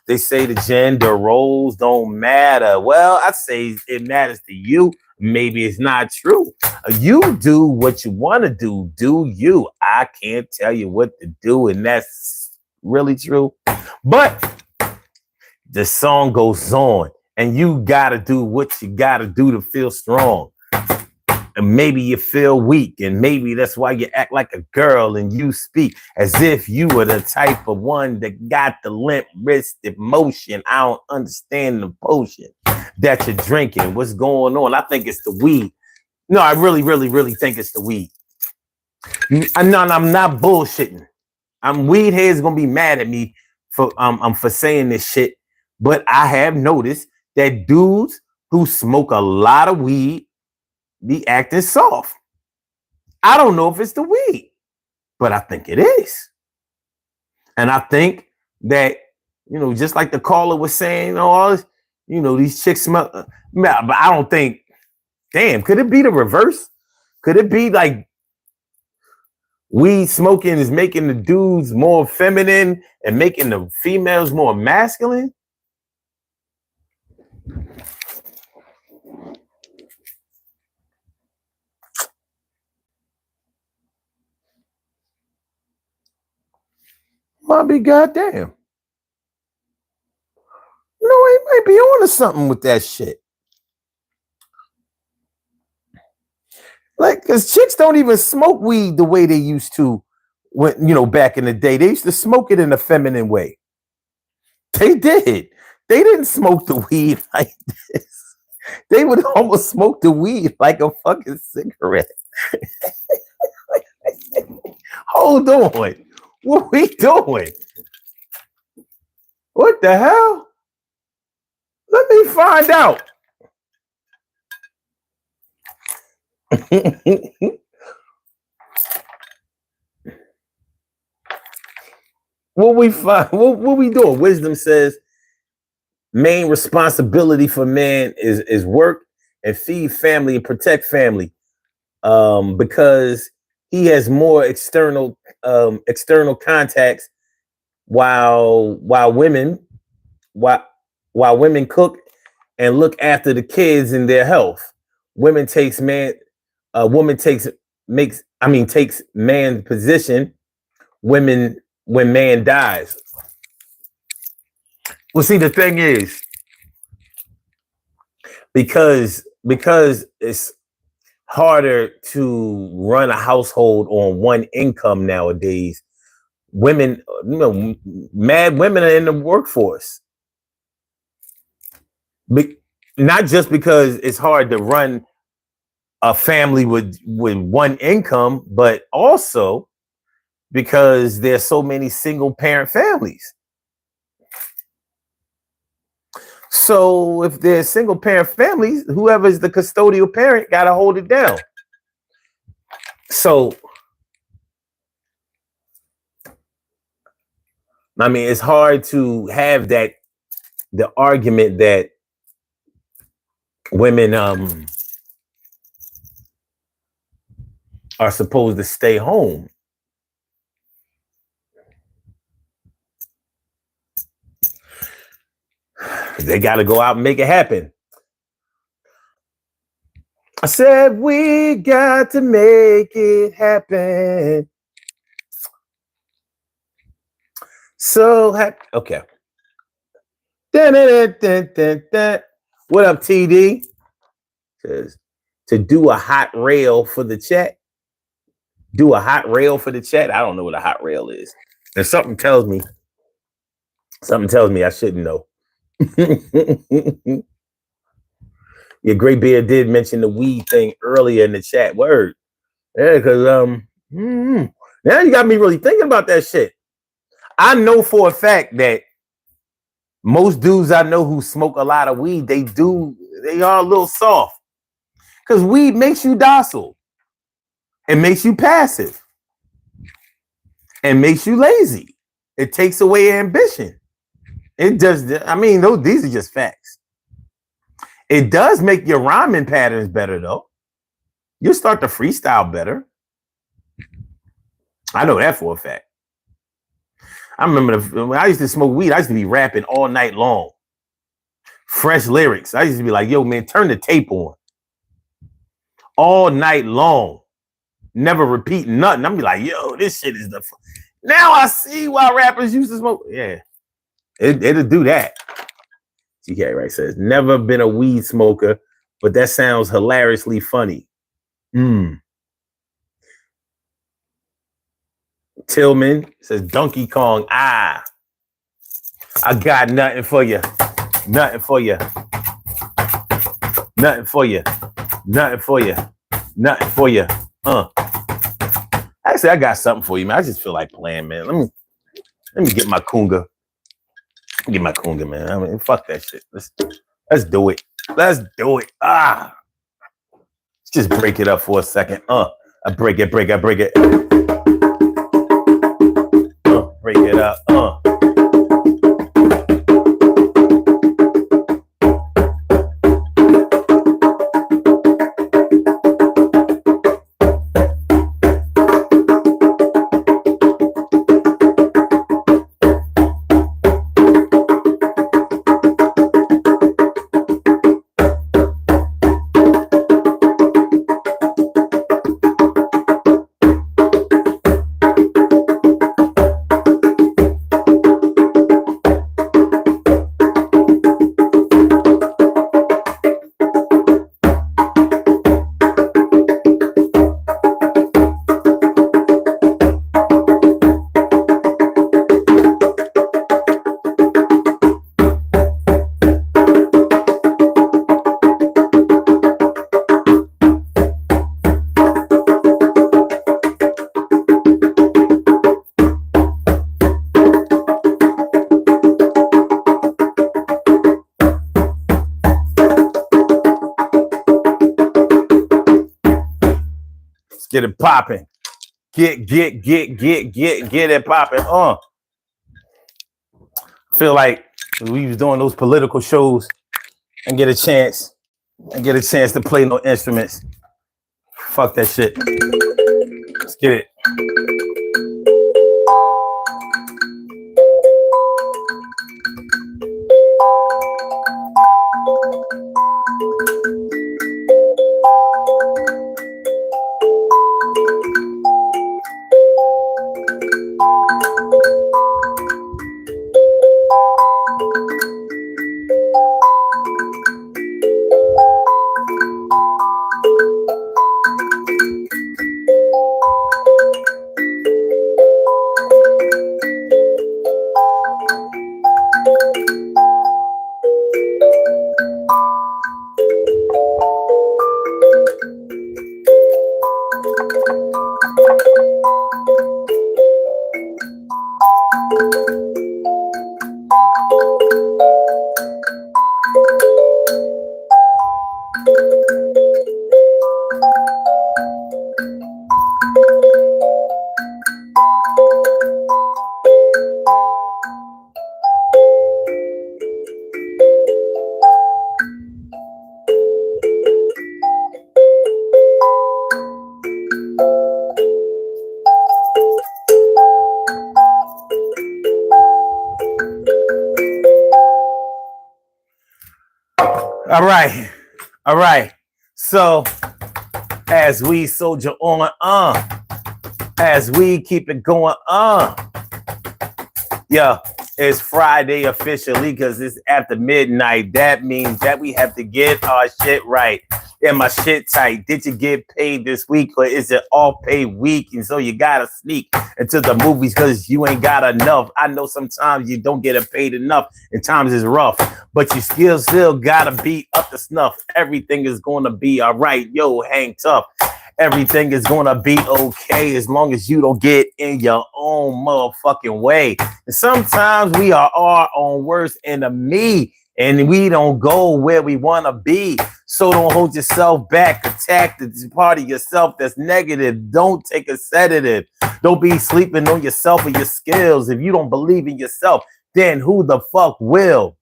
They say the gender roles don't matter. Well, I say it matters to you. Maybe it's not true. You do what you want to do. Do you? I can't tell you what to do, and that's really true. But the song goes on, and you gotta do what you gotta do to feel strong. And maybe you feel weak, and maybe that's why you act like a girl and you speak as if you were the type of one that got the limp wristed motion. I don't understand the potion that you're drinking. What's going on? I think it's the weed. No, I really, really, really think it's the weed. I'm not bullshitting. Weed heads gonna be mad at me for saying this shit, but I have noticed that dudes who smoke a lot of weed be acting soft. I don't know if it's the weed, but I think it is. And I think that, just like the caller was saying, all this, these chicks smell, but I don't think, damn, could it be the reverse? Could it be like weed smoking is making the dudes more feminine and making the females more masculine? Might be goddamn. He might be on to something with that shit. Like, because chicks don't even smoke weed the way they used to when, back in the day. They used to smoke it in a feminine way. They did. They didn't smoke the weed like this. They would almost smoke the weed like a fucking cigarette. Hold on. What we doing? What the hell? Let me find out. What we doing? Wisdom says main responsibility for man is work and feed family and protect family, because he has more external contacts while women cook and look after the kids and their health. Takes man's position when man dies. Well, see, the thing is, because it's harder to run a household on one income nowadays, women, mad women are in the workforce. Not just because it's hard to run a family with one income, but also because there's so many single parent families. So if there's single parent families, whoever's the custodial parent got to hold it down. So, I mean, it's hard to have the argument that women are supposed to stay home. They got to go out and make it happen. I said, we got to make it happen. So, okay. What up, TD? Says, to do a hot rail for the chat. Do a hot rail for the chat. I don't know what a hot rail is. And something tells me I shouldn't know. Your gray beard did mention the weed thing earlier in the chat. Word. Yeah, because now you got me really thinking about that shit. I know for a fact that most dudes I know who smoke a lot of weed, they are a little soft. Because weed makes you docile. It makes you passive. And makes you lazy. It takes away ambition. It does. I mean, these are just facts. It does make your rhyming patterns better, though. You'll start to freestyle better. I know that for a fact. I remember when I used to smoke weed, I used to be rapping all night long. Fresh lyrics. I used to be like, yo, man, turn the tape on. All night long. Never repeating nothing. I'm be like, yo, this shit is the... Now I see why rappers used to smoke. Yeah. It'll do that. TK right says, never been a weed smoker, but that sounds hilariously funny. Tillman says, Donkey Kong, I got nothing for you. Nothing for you. Nothing for you. Nothing for you. Nothing for you. Actually, I got something for you, man. I just feel like playing, man. Let me get my kunga. Get my kunga, man. I mean, fuck that shit. Let's do it. Let's do it. Let's just break it up for a second. I break it. Break it up. Get it popping. Get it popping. Feel like we was doing those political shows and get a chance to play no instruments. Fuck that shit. Let's get it. All right. So as we soldier on, as we keep it going, it's Friday officially because it's after midnight. That means that we have to get our shit right. Yeah, my shit tight. Did you get paid this week or is it all pay week? And so you gotta sneak into the movies because you ain't got enough. I know sometimes you don't get paid enough and times is rough, but you still gotta be up to snuff. Everything is gonna be all right. Yo, hang tough. Everything is gonna be okay as long as you don't get in your own motherfucking way. And sometimes we are our own worst enemy. and we don't go where we want to be. So don't hold yourself back. Attack the part of yourself that's negative. Don't take a sedative. Don't be sleeping on yourself or your skills. If you don't believe in yourself, then who the fuck will?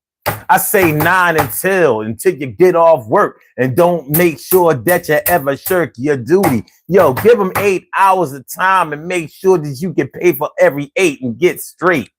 I say 9 until you get off work, and don't make sure that you ever shirk your duty. Yo, give them 8 hours of time and make sure that you get paid for every 8 and get straight.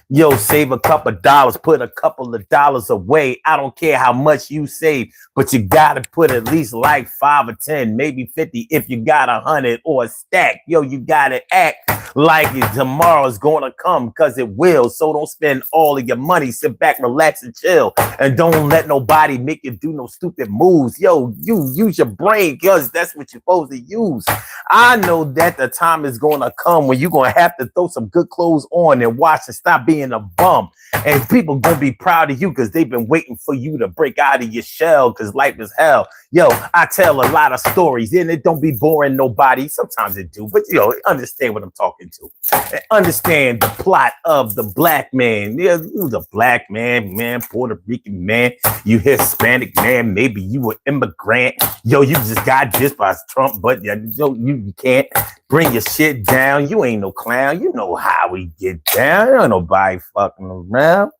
Yo, save a couple of dollars, put a couple of dollars away. I don't care how much you save, but you gotta put at least like 5 or 10, maybe 50 if you got 100 or a stack. Yo, you gotta act like tomorrow's gonna come, because it will. So don't spend all of your money. Sit back, relax, and chill. And don't let nobody make you do no stupid moves. Yo, you use your brain, because that's what you're supposed to use. I know that the time is gonna come when you're gonna have to throw some good clothes on and wash and stop being a bum. And people gonna be proud of you because they've been waiting for you to break out of your shell, because life is hell. Yo, I tell a lot of stories, and it don't be boring nobody. Sometimes it do, but yo, understand what I'm talking to. And understand the plot of the black man. Yeah, you was a black man, Puerto Rican man, you Hispanic man, maybe you an immigrant. Yo, you just got dissed by Trump, but you can't bring your shit down. You ain't no clown. You know how we get down. There ain't nobody fucking around.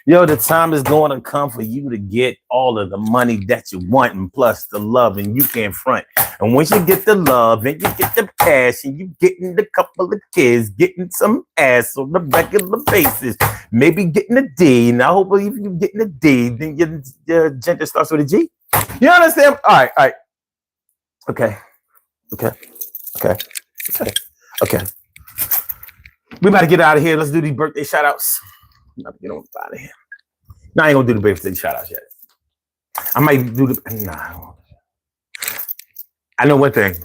Yo, the time is going to come for you to get all of the money that you want, and plus the love, and you can't front. And once you get the love and you get the cash and you getting a couple of kids, getting some ass on a regular basis, maybe getting a D. And I hope if you're getting a D, then your gender starts with a G. You understand? All right. Okay. We about to get out of here. Let's do these birthday shout outs. I'm about to get on out of here. No, I ain't gonna do the birthday shout outs yet. I might do I know one thing.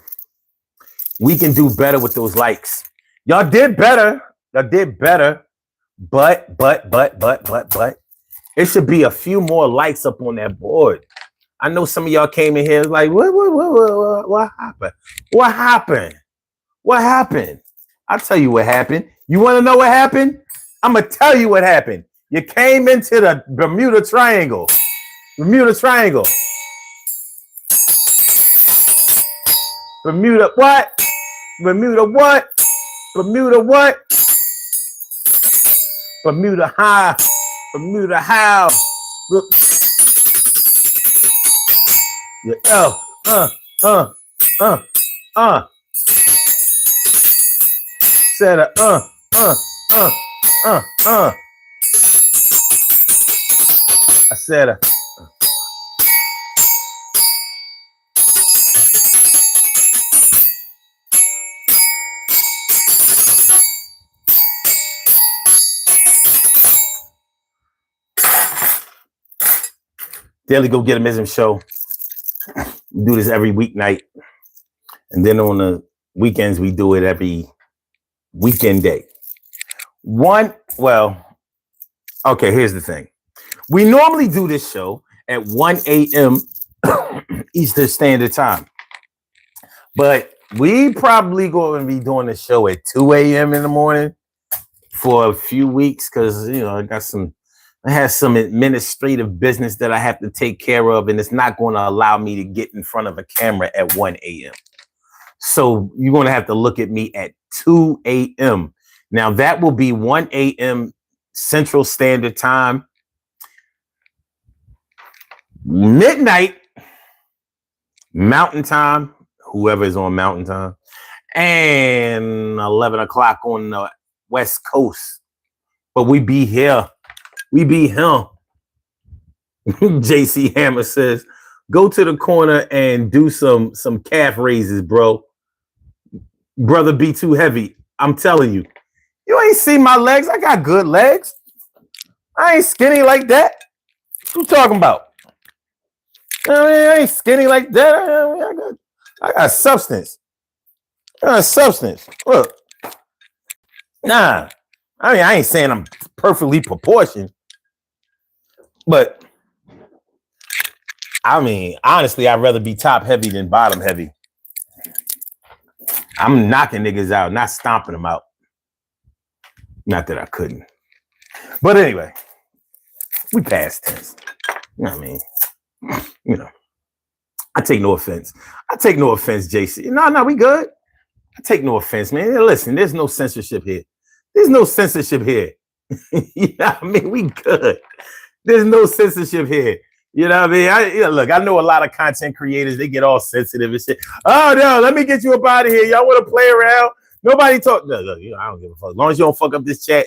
We can do better with those likes. Y'all did better. But. It should be a few more likes up on that board. I know some of y'all came in here like, what happened? What happened? I'll tell you what happened. You want to know what happened? I'm going to tell you what happened. You came into the Bermuda Triangle. Bermuda what? Bermuda high. Bermuda how. Said I said Daily Go Get 'Em show. We do this every weeknight. And then on the weekends, we do it every weekend day. Okay, here's the thing. We normally do this show at 1 a.m. Eastern Standard Time. But we probably going to be doing the show at 2 a.m. in the morning for a few weeks, because, I have some administrative business that I have to take care of, and it's not going to allow me to get in front of a camera at 1 a.m. So you're going to have to look at me at 2 a.m. Now, that will be 1 a.m. Central Standard Time, midnight Mountain Time, whoever is on Mountain Time, and 11 o'clock on the West Coast. But we be here. We be him. JC Hammer says, go to the corner and do some calf raises, bro. Brother be too heavy. I'm telling you. You ain't see my legs. I got good legs. I ain't skinny like that. What you talking about? I ain't skinny like that. I got substance. Look. Nah. I ain't saying I'm perfectly proportioned. But, honestly, I'd rather be top heavy than bottom heavy. I'm knocking niggas out, not stomping them out. Not that I couldn't. But anyway, We past tense. You know what I mean? You know, I take no offense. JC. No, we good. I take no offense, man. Listen, there's no censorship here. You know what I mean? We good. There's no censorship here. You know what I mean? Look, I know a lot of content creators, they get all sensitive and shit. Oh, no, let me get you up out of here. Y'all want to play around? Nobody talk. No, I don't give a fuck. As long as you don't fuck up this chat,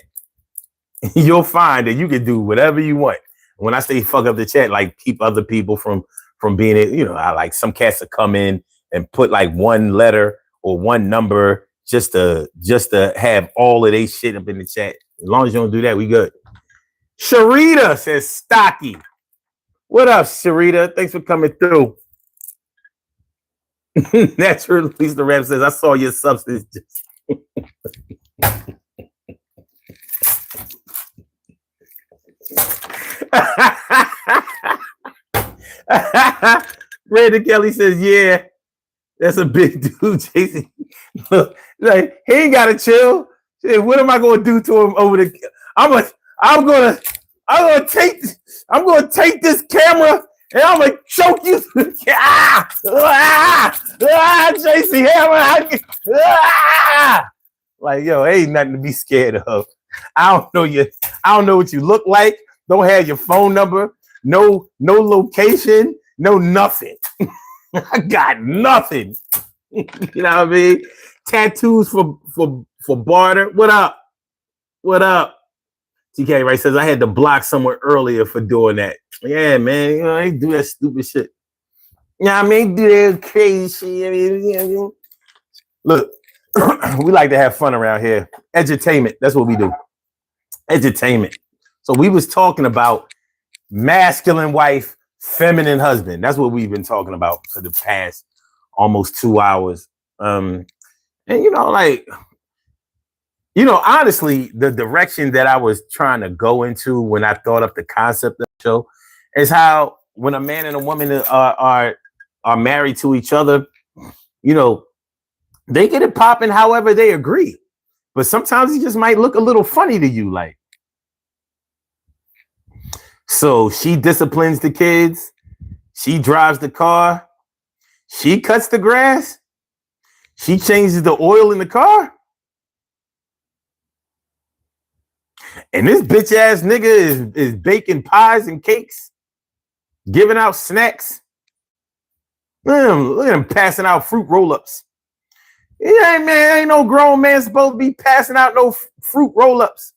you'll find that you can do whatever you want. When I say fuck up the chat, like keep other people from being it, you know, I like some cats to come in and put like one letter or one number just to have all of they shit up in the chat. As long as you don't do that, we good. Sharita says Stocky. What up, Sharita? Thanks for coming through. Naturally, the rap says, I saw your substance. Brandon Kelly says, yeah, that's a big dude, Jason. Look, like, he ain't gotta chill. Shit, what am I gonna do to him over the? I'm gonna take this camera and I'm gonna choke you. JC Hammer. Like, yo, ain't nothing to be scared of. I don't know what you look like. Don't have your phone number. No location. No nothing. I got nothing. You know what I mean? Tattoos for barter. What up? TK right says I had to block somewhere earlier for doing that. Yeah, man. You know, they do that stupid shit. You know what I mean? Do that crazy shit. I mean, you know. Look, we like to have fun around here. Edutainment. That's what we do. Edutainment. So we was talking about masculine wife, feminine husband. That's what we've been talking about for the past almost 2 hours. And you know, like, you know, honestly, the direction that I was trying to go into when I thought up the concept of the show is how when a man and a woman are married to each other, you know, they get it popping however they agree. But sometimes it just might look a little funny to you, like. So she disciplines the kids. She drives the car. She cuts the grass. She changes the oil in the car. And this bitch ass nigga is baking pies and cakes, giving out snacks. Look at him passing out fruit roll-ups. Yeah, man, ain't no grown man supposed to be passing out no fruit roll-ups.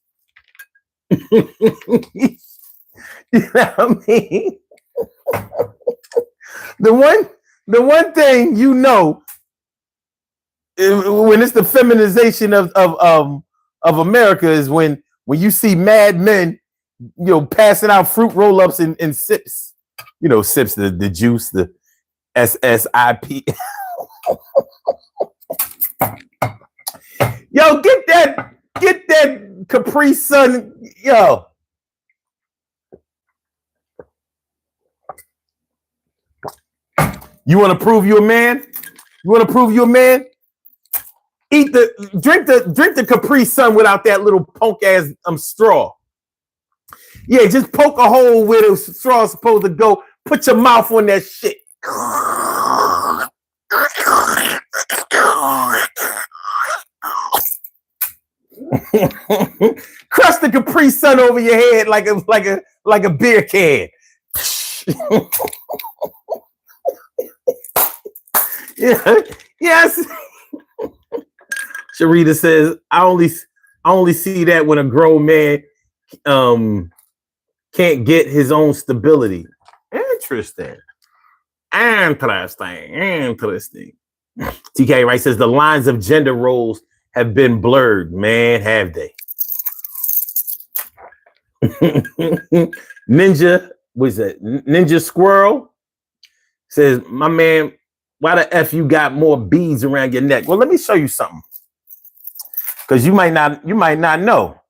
You know what I mean? The one thing you know, when it's the feminization of America is when you see mad men, you know, passing out fruit roll-ups and sips. You know, sips, the juice, the SSIP. Yo, get that Capri Sun, yo. You want to prove you a man? Drink the Capri Sun without that little punk ass straw. Yeah, just poke a hole where the straw is supposed to go. Put your mouth on that shit. Crush the Capri Sun over your head like a beer can. Yeah. Yes. Sharita says, I only see that when a grown man can't get his own stability. Interesting. TK Wright says the lines of gender roles have been blurred. Man, have they? Ninja Squirrel says, my man, why the F you got more beads around your neck? Well, let me show you something. Because you might not know.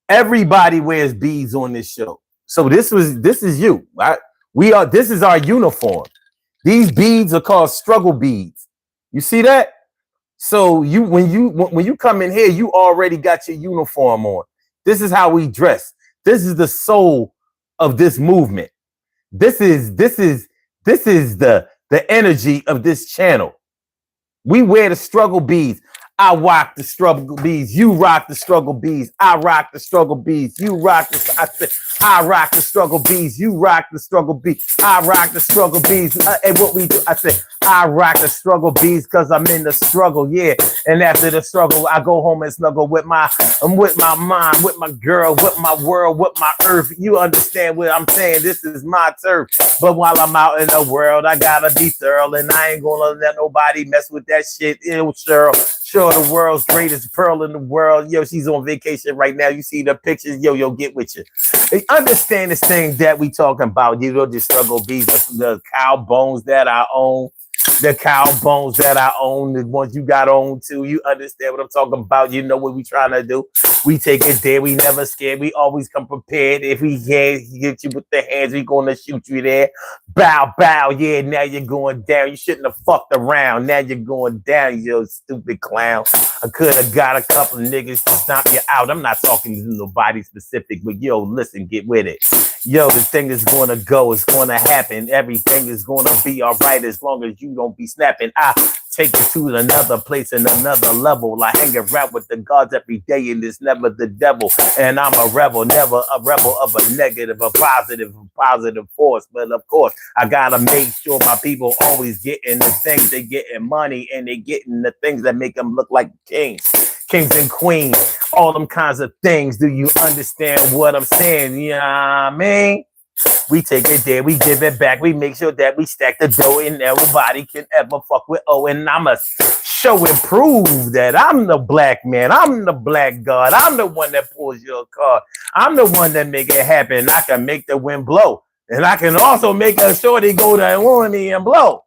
Everybody wears beads on this show. So this is you. This is our uniform. These beads are called struggle beads. You see that? So when you come in here, you already got your uniform on. This is how we dress. This is the soul of this movement. This is the energy of this channel. We wear the struggle beads. I rock the struggle beads. You rock the struggle beads. I rock the struggle beads. You rock the. I rock the struggle beads. You rock the struggle beads. I rock the struggle beads. And what we do, I say, I rock the struggle beads because I'm in the struggle. Yeah. And after the struggle, I go home and snuggle with my mind, with my girl, with my world, with my earth. You understand what I'm saying? This is my turf. But while I'm out in the world, I gotta be thorough, and I ain't gonna let nobody mess with that shit. Ew, Cheryl. Sure, the world's greatest pearl in the world. Yo, she's on vacation right now. You see the pictures. Yo, get with you. They understand this thing that we talking about. You know, the struggle bees, the cow bones that I own. The cow bones that I own, the ones you got on too. You understand what I'm talking about. You know what we trying to do. We take it there. We never scared. We always come prepared. If we can't hit you with the hands, we gonna shoot you there. Bow, bow. Yeah, now you're going down. You shouldn't have fucked around. Now you're going down, you stupid clown. I could have got a couple of niggas to stomp you out. I'm not talking to nobody specific, but yo, listen, get with it. Yo, the thing is going to go. It's going to happen. Everything is going to be all right as long as you don't be snapping. I take it to another place and another level. I hang around with the gods every day, and it's never the devil. And I'm a rebel, never a rebel of a negative, a positive force. But of course, I gotta make sure my people always getting the things. They getting money, and they getting the things that make them look like kings and queens, all them kinds of things. Do you understand what I'm saying? You know what I mean? We take it there, we give it back, we make sure that we stack the dough, and nobody can ever fuck with and I must show and prove that I'm the black man, I'm the black god, I'm the one that pulls your card, I'm the one that make it happen. I can make the wind blow, and I can also make a shorty go to warranty and blow.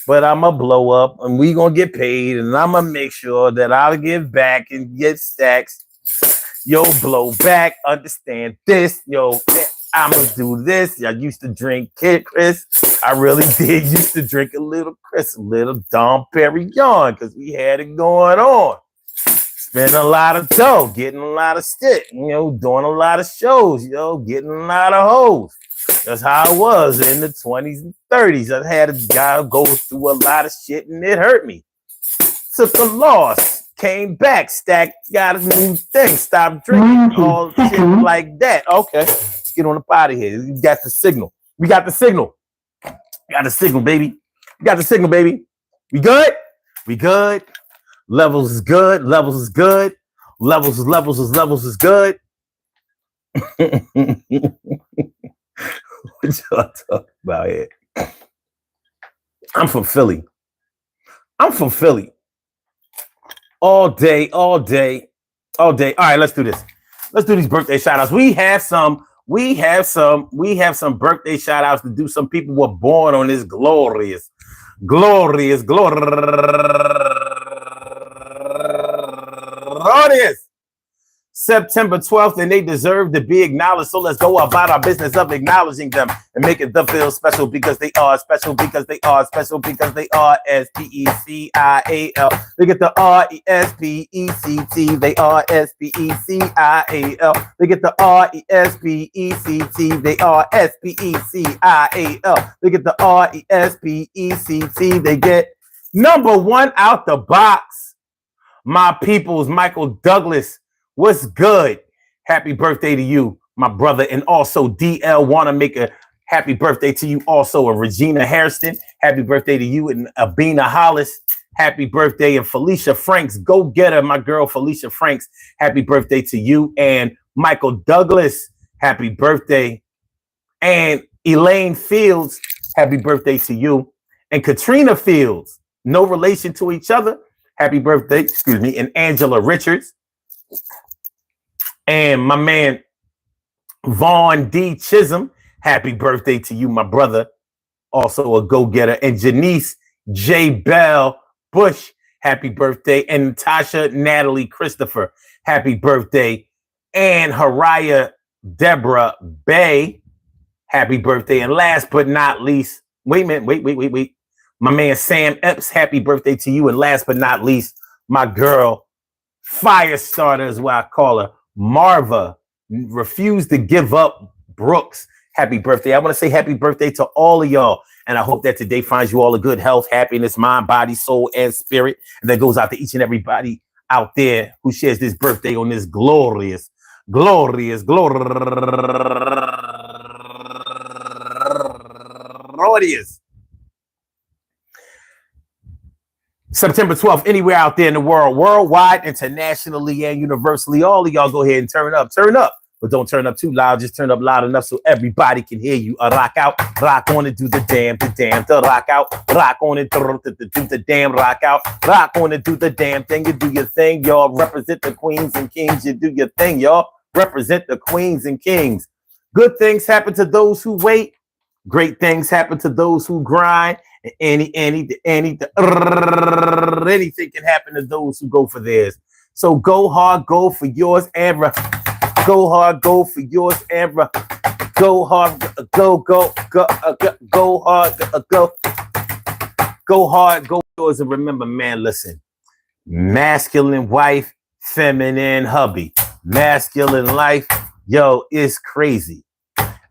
But I'ma blow up, and we gonna get paid, and I'ma make sure that I'll give back and get stacks. Yo, blow back, understand this. Yo, I'ma do this. I used to drink Kid Chris. I really did used to drink a little Chris, a little Dom Perignon, because we had it going on. Spending a lot of dough, getting a lot of stick, doing a lot of shows, getting a lot of hoes. That's how it was in the 20s and 30s. I had a guy go through a lot of shit, and it hurt me. Took a loss, came back, stacked, got a new thing, stopped drinking, all shit like that. Okay, let's get on up out of here. We got the signal. We got the signal. We got the signal, baby. We got the signal, baby. We good? We good. Levels is good. Levels is good. Levels is good. What y'all talking about here? I'm from Philly. All day. All right, let's do this. Let's do these birthday shout outs. We have some birthday shout outs to do. Some people were born on this glorious September 12th, and they deserve to be acknowledged. So let's go about our business of acknowledging them and making them feel special, because they are special, because they are special, because they are SPECIAL. They get the RESPECT. They are SPECIAL. They get the RESPECT. They are SPECIAL. They get the RESPECT. They get number one out the box. My people's Michael Douglas. What's good? Happy birthday to you, my brother. And also DL want to make a happy birthday to you also. And Regina Hairston, happy birthday to you. And Abina Hollis, happy birthday. And Felicia Franks, go get her, my girl Felicia Franks, happy birthday to you. And Michael Douglas, happy birthday. And Elaine Fields, happy birthday to you. And Katrina Fields, no relation to each other, happy birthday, and Angela Richards. And my man Vaughn D. Chisholm, happy birthday to you, my brother. Also a go-getter. And Janice J. Bell Bush, happy birthday. And Natasha Natalie Christopher, happy birthday. And Haraya Deborah Bay, happy birthday. And last but not least, wait. My man Sam Epps, happy birthday to you. And last but not least, my girl, Firestarter is what I call her, Marva, refused to give up Brooks. Happy birthday. I want to say happy birthday to all of y'all. And I hope that today finds you all a good health, happiness, mind, body, soul, and spirit. And that goes out to each and everybody out there who shares this birthday on this glorious September 12th, anywhere out there in the world, worldwide, internationally, and universally. All of y'all go ahead and turn up. But don't turn up too loud. Just turn up loud enough so everybody can hear you. Rock out, rock on it, do the damn, to rock out, rock on it, do the damn, rock out, rock on it, do the damn thing. You do your thing, y'all. Represent the queens and kings. You do your thing, y'all. Represent the queens and kings. Good things happen to those who wait. Great things happen to those who grind. Anything can happen to those who go for theirs. So go hard, go for yours, and go hard, go for yours, and go hard, go hard, go hard, go yours. And remember, man, listen, masculine wife, feminine hubby, masculine life, yo, it's crazy.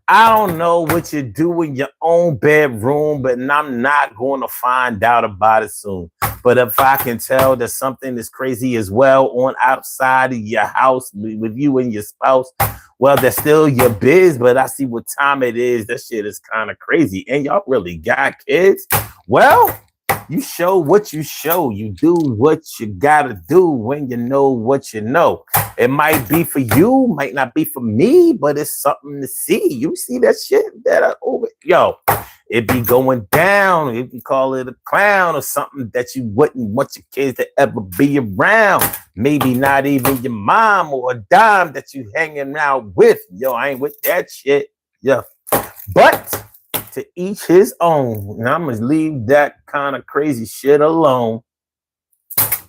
I don't know what you do in your own bedroom, but I'm not going to find out about it soon. But if I can tell that something is crazy as well on outside of your house with you and your spouse, well, that's still your biz. But I see what time it is. That shit is kind of crazy. And y'all really got kids? Well, you show what you show. You do what you gotta do when you know what you know. It might be for you, might not be for me, but it's something to see. You see that shit that I over, yo, it be going down. You can call it a clown or something that you wouldn't want your kids to ever be around. Maybe not even your mom or a dime that you hanging out with. Yo, I ain't with that shit. Yeah, but to each his own. And I'm gonna leave that kind of crazy shit alone.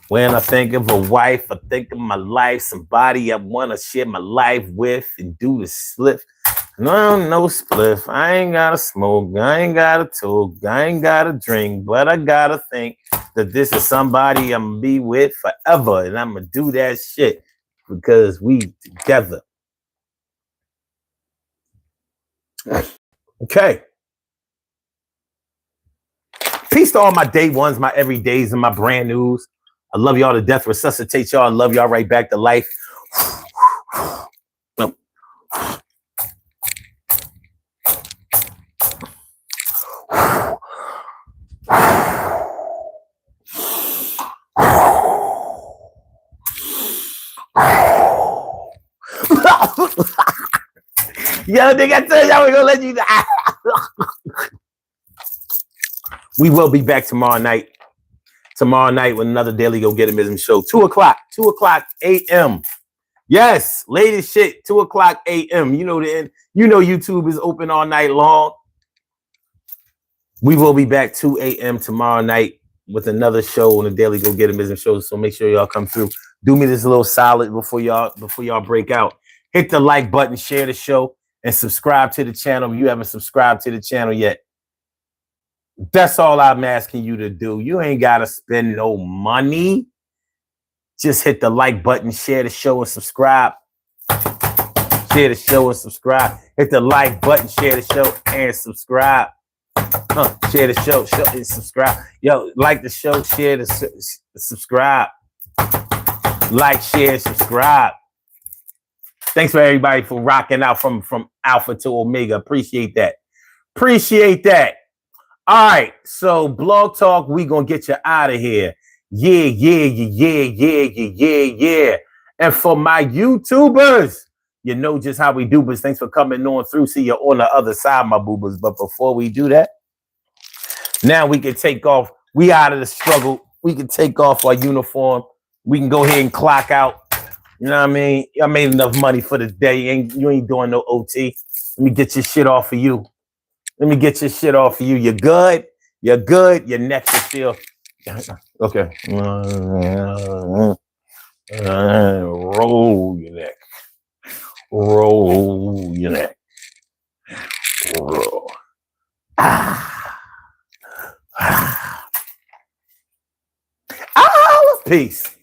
When I think of a wife, I think of my life, somebody I want to share my life with and do the slip. No spliff. I ain't gotta smoke. I ain't gotta talk. I ain't gotta drink. But I gotta think that this is somebody I'm gonna be with forever. And I'm gonna do that shit because we together. Okay. Peace to all my day ones, my everydays, and my brand news. I love y'all to death. Resuscitate y'all. I love y'all right back to life. Yo, nigga, I tell y'all we're gonna let you die. We will be back tomorrow night. Tomorrow night with another Daily Go Getimism show. 2 o'clock a.m. Yes, latest shit, 2 o'clock a.m. You know YouTube is open all night long. We will be back 2 a.m. tomorrow night with another show on the Daily Go Getimism show. So make sure y'all come through. Do me this little solid before y'all break out. Hit the like button, share the show, and subscribe to the channel if you haven't subscribed to the channel yet. That's all I'm asking you to do. You ain't got to spend no money. Just hit the like button, share the show, and subscribe. Share the show and subscribe. Hit the like button, share the show, and subscribe. Share the show and subscribe. Yo, like the show, share the subscribe. Like, share, subscribe. Thanks for everybody for rocking out from Alpha to Omega. Appreciate that. All right, so Blog Talk, we gonna get you out of here. Yeah. And for my YouTubers, you know just how we do, but thanks for coming on through. See you on the other side, my boobers. But before we do that, now we can take off. We out of the struggle. We can take off our uniform. We can go ahead and clock out. You know what I mean? I made enough money for the day. You ain't doing no OT. Let me get your shit off of you. You're good. Your neck should feel. Okay. Roll your neck. Roll. Peace.